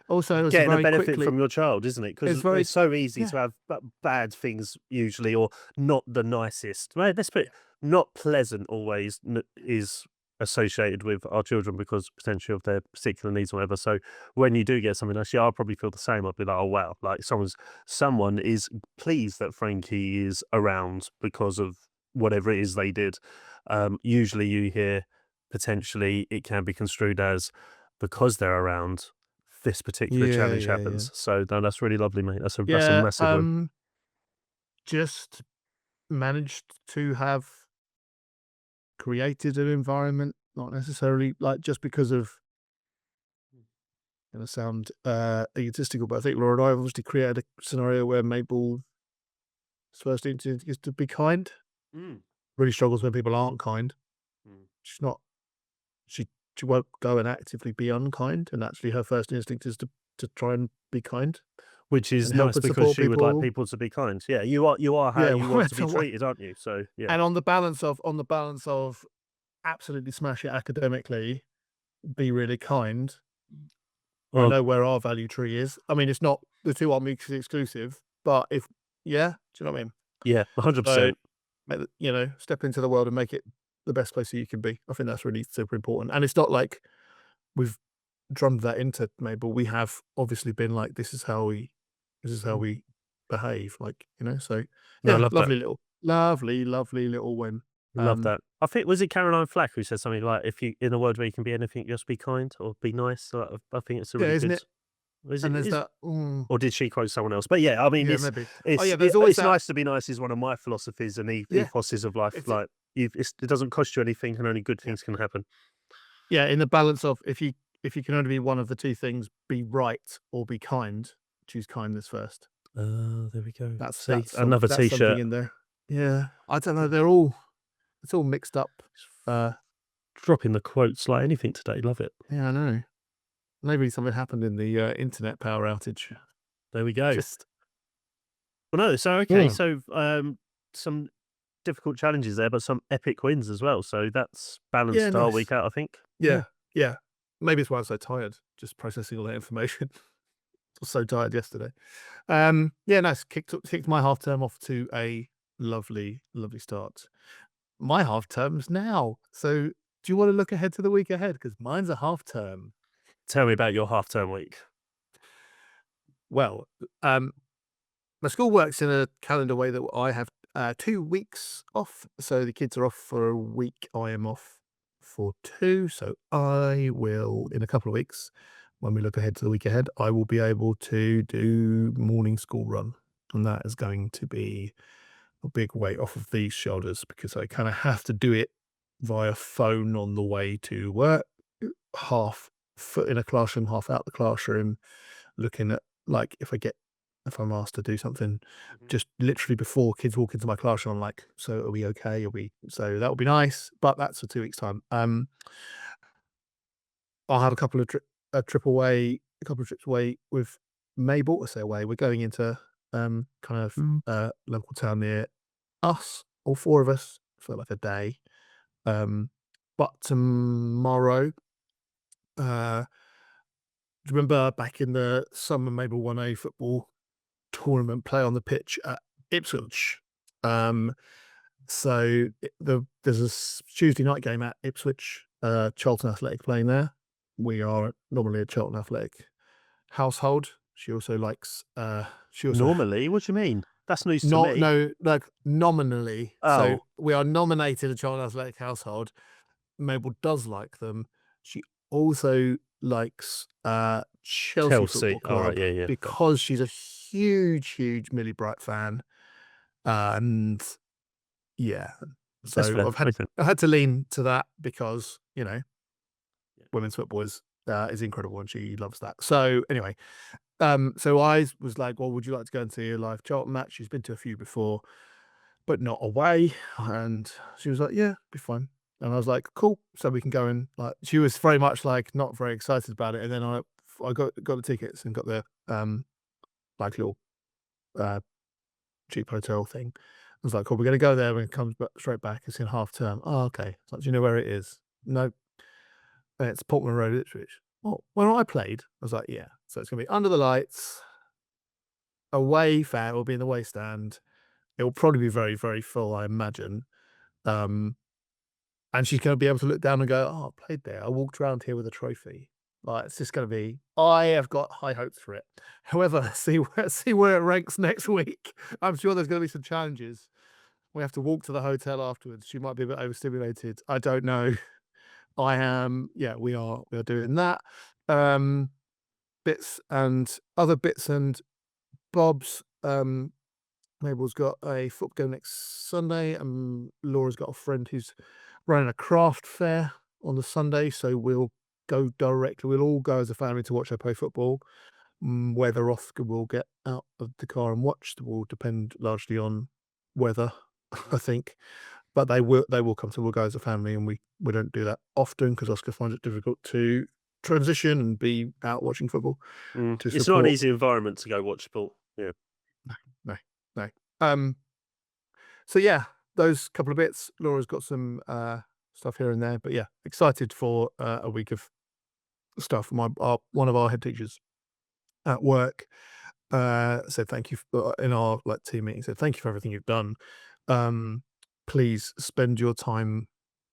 Also, it was getting a very benefit quickly. from your child, isn't it? Because It's very it's so easy yeah. to have bad things usually, or not the nicest. Right, let's put it, not pleasant always is associated with our children because potentially of their particular needs or whatever. So when you do get something else, yeah, I'll probably feel the same. I'll be like, oh wow, like someone is pleased that Frankie is around because of whatever it is they did. Usually you hear potentially it can be construed as because they're around, this particular Yeah, challenge yeah, yeah. happens. So no, that's really lovely, mate. That's a Yeah, massive one. just managed to have created an environment, not necessarily like just because of going to sound egotistical, but I think Laura and I obviously created a scenario where Mabel's first instinct is to be kind. Mm. Really struggles when people aren't kind. Mm. She's not. She she won't go and actively be unkind, and actually her first instinct is to try and be kind Which is and help nice and because support she would like people. people to be kind. Yeah, you are how Yeah, you want to be so what- treated, aren't you? So yeah. and on the balance of absolutely smash it academically, be really kind. I Well, know where our value tree is. I mean, it's not the two are mutually exclusive, but if yeah, do you know what I mean? yeah, So 100%. step into the world and make it the best place that you can be. I think that's really super important. And it's not like we've drummed that into Mabel. We have obviously been like, this is how we behave. Like, so No, I yeah, love that. lovely, lovely little win. Love that. I think was it Caroline Flack who said something like, "If you in a world where you can be anything, just be kind or be nice." So I think it's a Yeah, really isn't good. it? Is And it? there's Is that. or did she quote someone else? But yeah, I mean, Yeah, it's maybe. Oh it's yeah, it, there's always it's that. nice to be nice is one of my philosophies and Yeah, ethoses of life. it's Like it doesn't cost you anything, and only good yeah, things can happen. yeah. In the balance of if you can only be one of the two things, be right or be kind. Choose kindness first. There we go. That's See, another that's something T-shirt. in there. Yeah, I don't know. It's all mixed up. Uh, Dropping the quotes like anything today. Love it. yeah, I know. Maybe something happened in the internet power outage. There we go. Just Well, no, so okay, yeah, so some difficult challenges there, but some epic wins as well. So that's yeah, balanced our nice. week out, I think. Yeah, yeah. Maybe it's why I'm so tired. Just processing all that information. I was so tired yesterday. Yeah, nice. Kicked my half term off to a lovely, lovely start. My half term's now. So do you want to look ahead to the week ahead? Because mine's a half term. Tell me about your half-term week. Well, my school works in a calendar way that I have 2 weeks off. So the kids are off for a week. I am off for two. So I will, in a couple of weeks, when we look ahead to the week ahead, I will be able to do morning school run. And that is going to be a big weight off of these shoulders because I kind of have to do it via phone on the way to work, half foot in a classroom, half out the classroom, looking at like if I'm asked to do something just literally before kids walk into my classroom, I'm like, so are we okay? So that would be nice, but that's for 2 weeks time. I'll have a couple of trips away with Mabel. I say away. We're going into kind of local town near us, all four of us, for like a day. But tomorrow, do you remember back in the summer, Mabel won a football tournament play on the pitch at Ipswich. So there's a Tuesday night game at Ipswich, Charlton Athletic playing there. We are normally a Charlton Athletic household. She also likes. She also Normally, what do you mean? That's news to not me. no like nominally. So Oh, we are nominated a Charlton Athletic household. Mabel does like them. She also likes Chelsea Chelsea. Football All right, Club yeah, yeah. Fine. because she's a huge Millie Bright fan. And yeah, That's so fair. Okay. I had to lean to that because Yeah. women's football is incredible and she loves that. So anyway, so I was like, well, would you like to go and see a live Charlton match? She's been to a few before, but not away. And she was like, yeah, be fine. And I was like, cool. So we can go and like, she was very much like not very excited about it. And then I got the tickets and got the like little uh, cheap hotel thing. I was like, cool, we're going to go there and come straight back. It's in half term. Oh, okay. It's like, do you know where it is? No. It's Portman Road, Ipswich. Well, when I played, I was like, yeah. So it's going to be under the lights, away fan will be in the away stand. It will probably be very, very full, I imagine. And she's going to be able to look down and go, oh, I played there. I walked around here with a trophy. Like, it's just going to be, I have got high hopes for it. However, see where it ranks next week. I'm sure there's going to be some challenges. We have to walk to the hotel afterwards. She might be a bit overstimulated. I don't know. I am. Yeah, we are doing that. Bits and other bits and bobs. Mabel's got a football game next Sunday, and Laura's got a friend who's running a craft fair on the Sunday, so we'll go directly. We'll all go as a family to watch her play football. Whether Oscar will get out of the car and watch will depend largely on weather, I think. But they will come, so we'll go as a family, and we don't do that often because Oscar finds it difficult to transition and be out watching football to It's not an support. easy environment to go watch sport. Yeah. No. So yeah, those couple of bits. Laura's got some stuff here and there, but yeah, excited for a week of stuff. One of our head teachers at work said thank you in our team meeting. Said thank you for everything you've done. Please spend your time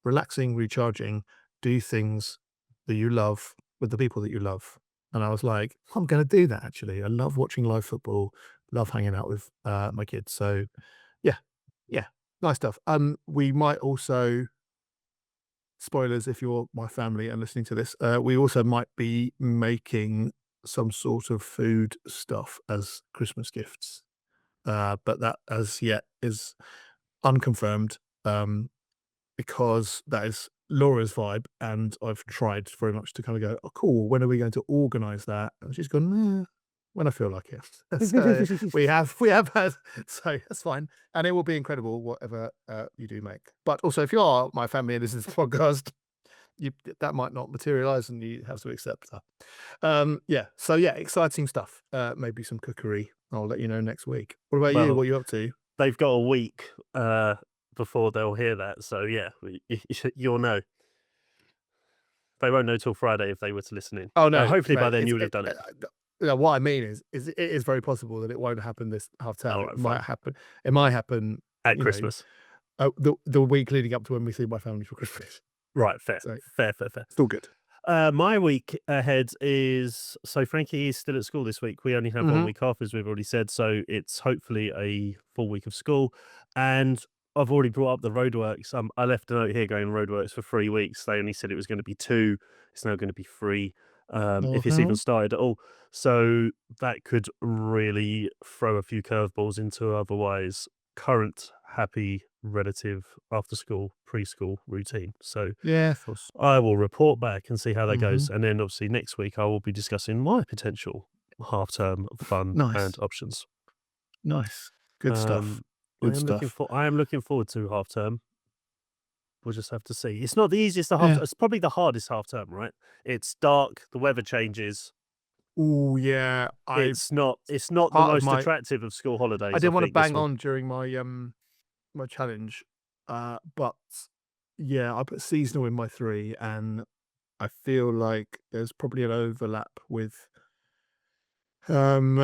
relaxing, recharging, do things that you love with the people that you love. And I was like, I'm going to do that actually. I love watching live football, love hanging out with my kids. So yeah, nice stuff. We might also, spoilers if you're my family and listening to this, we also might be making some sort of food stuff as Christmas gifts. But that as yet is unconfirmed, because that is Laura's vibe, and I've tried very much to kind of go, oh, cool, when are we going to organise that? And she's gone, when I feel like it. So we have had, so that's fine, and it will be incredible whatever you do make. But also, if you are my family and this is the podcast, that might not materialise, and you have to accept that. So exciting stuff. Maybe some cookery. I'll let you know next week. What about you? Well, What are you up to? they've got a week before they'll hear that. So yeah, you'll know. They won't know till Friday if they were to listen in. Oh no, hopefully by mate, then you would have done it. what I mean is it is very possible that it won't happen this half term. All It right, might fine. happen. It might happen At you know, Christmas. the week leading up to when we see my family for Christmas. Right, fair. So Fair. still good. My week ahead is, so Frankie is still at school this week. We only have 1 week off, as we've already said, so it's hopefully a full week of school. And I've already brought up the roadworks. I left a note here going roadworks for 3 weeks. They only said it was going to be 2. It's now going to be 3, if it's even started at all. So that could really throw a few curveballs into otherwise current happy relative after school preschool routine. So Yeah, of course. I will report back and see how that goes, and then obviously next week I will be discussing my potential half-term fun Nice. and options. Nice. Good stuff. Good stuff. I am looking forward to half-term. We'll just have to see. It's not the easiest of Yeah. It's probably the hardest half-term, right? It's dark, the weather changes. Oh yeah, It's not the part of most attractive of school holidays. I didn't want to think, this bang one. on during my my challenge, but yeah, I put seasonal in my 3, and I feel like there's probably an overlap with some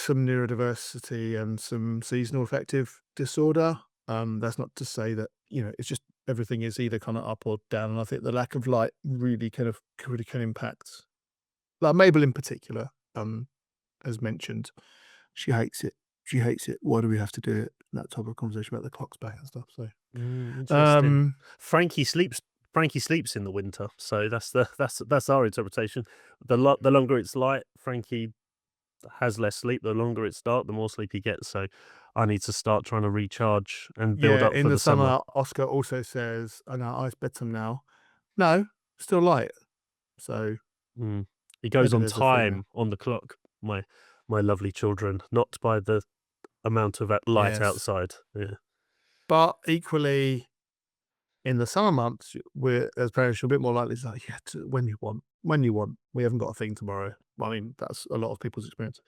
neurodiversity and some seasonal affective disorder. That's not to say that it's just everything is either kind of up or down, and I think the lack of light really can impact. Like Mabel in particular, as mentioned, she hates it. She hates it. Why do we have to do it? That type of conversation about the clocks back and stuff. So, Interesting. Frankie sleeps in the winter, so that's our interpretation. The longer it's light, Frankie has less sleep. The longer it's dark, the more sleep he gets. So I need to start trying to recharge and build up in for the summer. Oscar also says, "I know ice bedtime now." No, still light. So He goes maybe on there's a thing time on the clock. My lovely children, not by the amount of light Yes. outside. Yeah. But equally, in the summer months, we're as parents, you're a bit more likely to say, when you want. We haven't got a thing tomorrow. I mean, that's a lot of people's experience.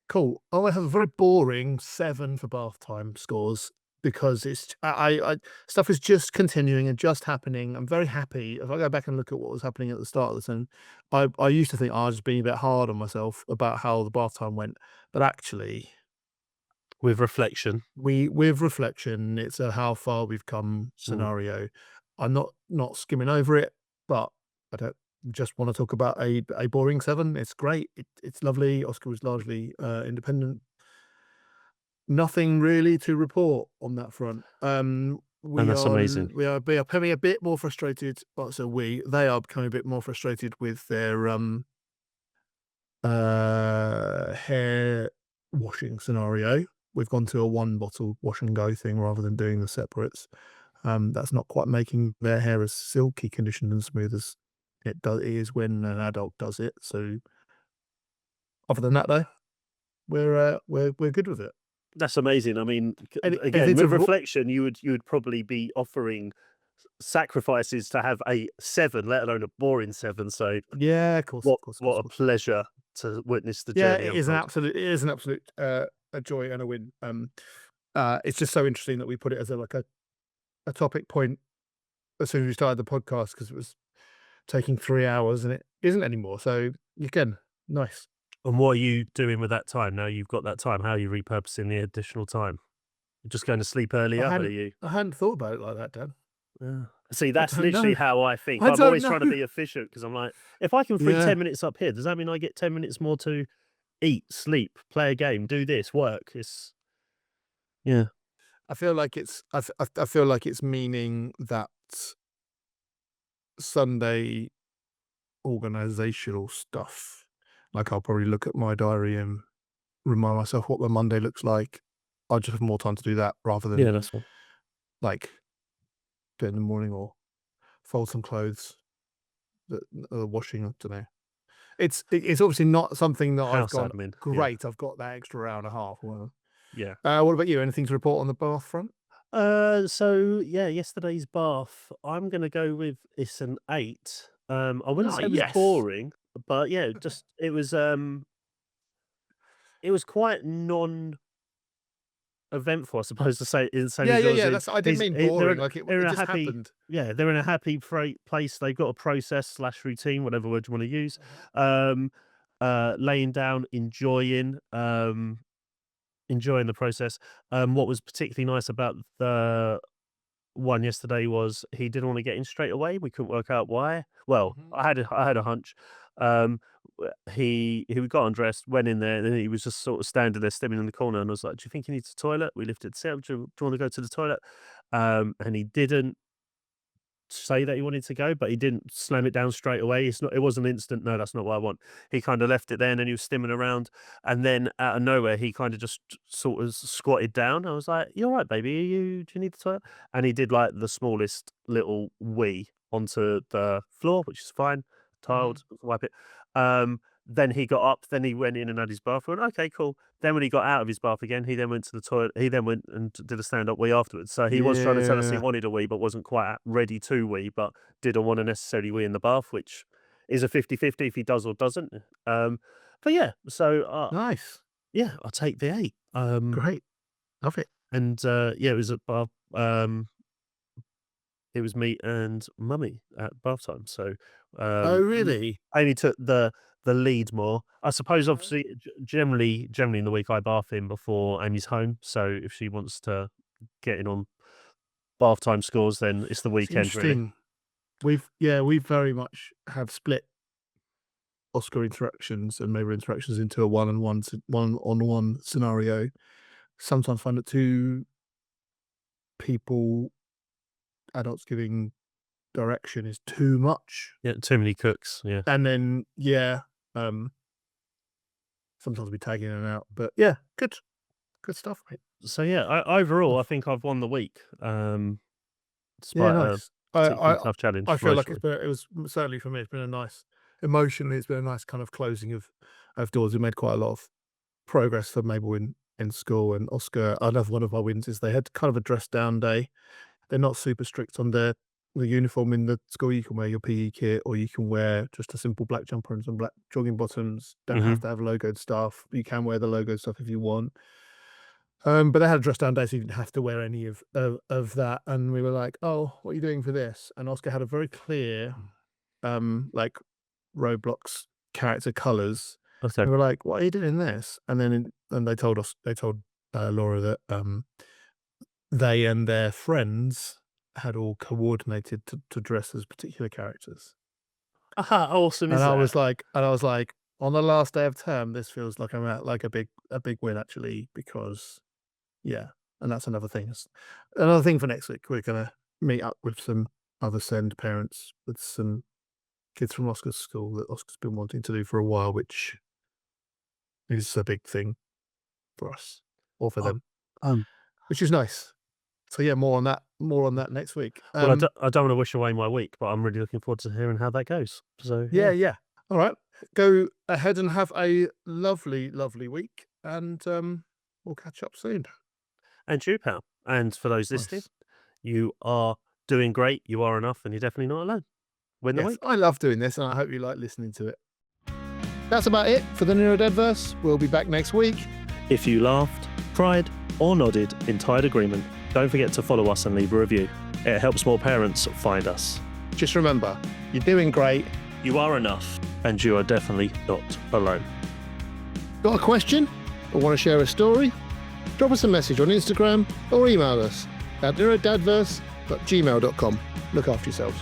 Cool. I have a very boring 7 for bath time scores because it's I stuff is just continuing and just happening. I'm very happy. If I go back and look at what was happening at the start of the thing, I used to think I was being a bit hard on myself about how the bath time went, but actually, With reflection. with reflection, it's a how far we've come scenario. I'm not skimming over it, but I don't just want to talk about a boring 7. It's great. It's lovely. Oscar was largely independent. Nothing really to report on that front. And that's amazing. we are becoming a bit more frustrated. Well, they are becoming a bit more frustrated with their hair washing scenario. We've gone to a one bottle wash and go thing rather than doing the separates. That's not quite making their hair as silky conditioned and smooth as it is when an adult does it. So other than that though, we're good with it. That's amazing. I mean, again, Anything to with reflection, you would probably be offering sacrifices to have a 7, let alone a boring 7. So yeah, of course, what of course, of what course, a of course. pleasure to witness the Yeah, journey unfold. it is an absolute a joy and a win. It's just so interesting that we put it as a topic point as soon as we started the podcast because it was taking 3 hours and it isn't anymore. So again, nice. And what are you doing with that time now? You've got that time. How are you repurposing the additional time? You're just going to sleep earlier, are you? I hadn't thought about it like that, Dan. Yeah. See, I that's don't literally know. how I think. I I'm don't always trying to know. be efficient because I'm like, if I can free Yeah. 10 minutes up here, does that mean I get 10 minutes more to eat, sleep, play a game, do this, work? Yeah. I feel like I feel like it's meaning that Sunday organizational stuff. Like I'll probably look at my diary and remind myself what my Monday looks like. I'll just have more time to do that rather Yeah, than that's fine. like do it in the morning or fold some clothes that are washing. I don't know. It's obviously not something that I've House gone admin. great. I've got that extra hour and a half. Well, Yeah. what about you? Anything to report on the bath front? So yeah, yesterday's bath, I'm gonna go with it's an 8. I wouldn't Ah, say it was yes. boring, but yeah, just it was quite eventful, I suppose, to say in same Yeah, as yeah, yours. yeah. I didn't mean boring. Like They're in it a just happy, happened. yeah, they're in a happy place. They've got a process slash routine, whatever word you want to use. Laying down, enjoying the process. What was particularly nice about the one yesterday was he didn't want to get in straight away. We couldn't work out why. Well, Mhm. I had a hunch. He got undressed, went in there, and then he was just sort of standing there, stimming in the corner. And I was like, "Do you think he needs a toilet?" We lifted, "Sam, do you want to go to the toilet?" And he didn't say that he wanted to go, but he didn't slam it down straight away. It wasn't instant, no, that's not what I want. He kind of left it there and then he was stimming around. And then out of nowhere, he kind of just sort of squatted down. I was like, "You all right, baby? Do you need the toilet?" And he did like the smallest little wee onto the floor, which is fine. Mhm. Tiled, wipe it. Then he got up, then he went in and had his bath. I went, "Okay, cool." Then when he got out of his bath again, he then went to the toilet. He then went and did a stand-up wee afterwards. So he was trying to tell us he Yeah. wanted a wee, but wasn't quite ready to wee, but didn't want to necessarily wee in the bath, which is a 50-50 if he does or doesn't. But yeah, so Nice. yeah, I'll take the 8. Great. Love it. And yeah, it was at bath. It was me and mummy at bath time. So Oh, really? Amy took the lead more. I suppose obviously generally in the week I bath in before Amy's home. So if she wants to get in on bath time scores, then it's the It's weekend really. interesting. We very much have split Oscar interactions and Mabel interactions into a one-on-one scenario. Sometimes find that two people, adults giving direction is too much. Yeah, too many cooks. Yeah. And then, yeah, sometimes we tag in and out. But yeah, good stuff, mate. So yeah, overall, I Oof. think I've won the week. Yeah, Despite a nice. particularly tough challenge I feel like emotionally. it was certainly for me, it's been a nice, emotionally, it's been a nice kind of closing of doors. We made quite a lot of progress for Mabel in school, and Oscar, another one of our wins is they had kind of a dress down day. They're not super strict on the uniform in the school. You can wear your PE kit or you can wear just a simple black jumper and some black jogging bottoms. Don't have to have logoed stuff. You can wear the logoed stuff if you want. But they had a dress down day, so you didn't have to wear any of that. And we were like, "Oh, what are you doing for this?" And Oscar had a very clear, like Roblox character colors. Okay. We were like, "What are you doing this?" And then and they told Laura that they and their friends had all coordinated to dress as particular characters. Aha, how awesome And is that? I was like, on the last day of term, this feels like I'm at like a big win actually, because yeah, And that's another thing. Another thing for next week. We're going to meet up with some other SEND parents with some kids from Oscar's school that Oscar's been wanting to do for a while, which is a big thing for us or for them, which is nice. So yeah, more on that next week. Well, I don't want to wish away my week, but I'm really looking forward to hearing how that goes. So yeah. All right, go ahead and have a lovely week, and we'll catch up soon. And you, pal. And for those listening, you are doing great. You are enough, and you're definitely not alone. Win the week. I love doing this, and I hope you like listening to it. That's about it for the NeuroDADverse. We'll be back next week. If you laughed, cried, or nodded in tired agreement, don't forget to follow us and leave a review. It helps more parents find us. Just remember, you're doing great. You are enough, and you are definitely not alone. Got a question or want to share a story? Drop us a message on Instagram or email us at neurodadverse@gmail.com. Look after yourselves.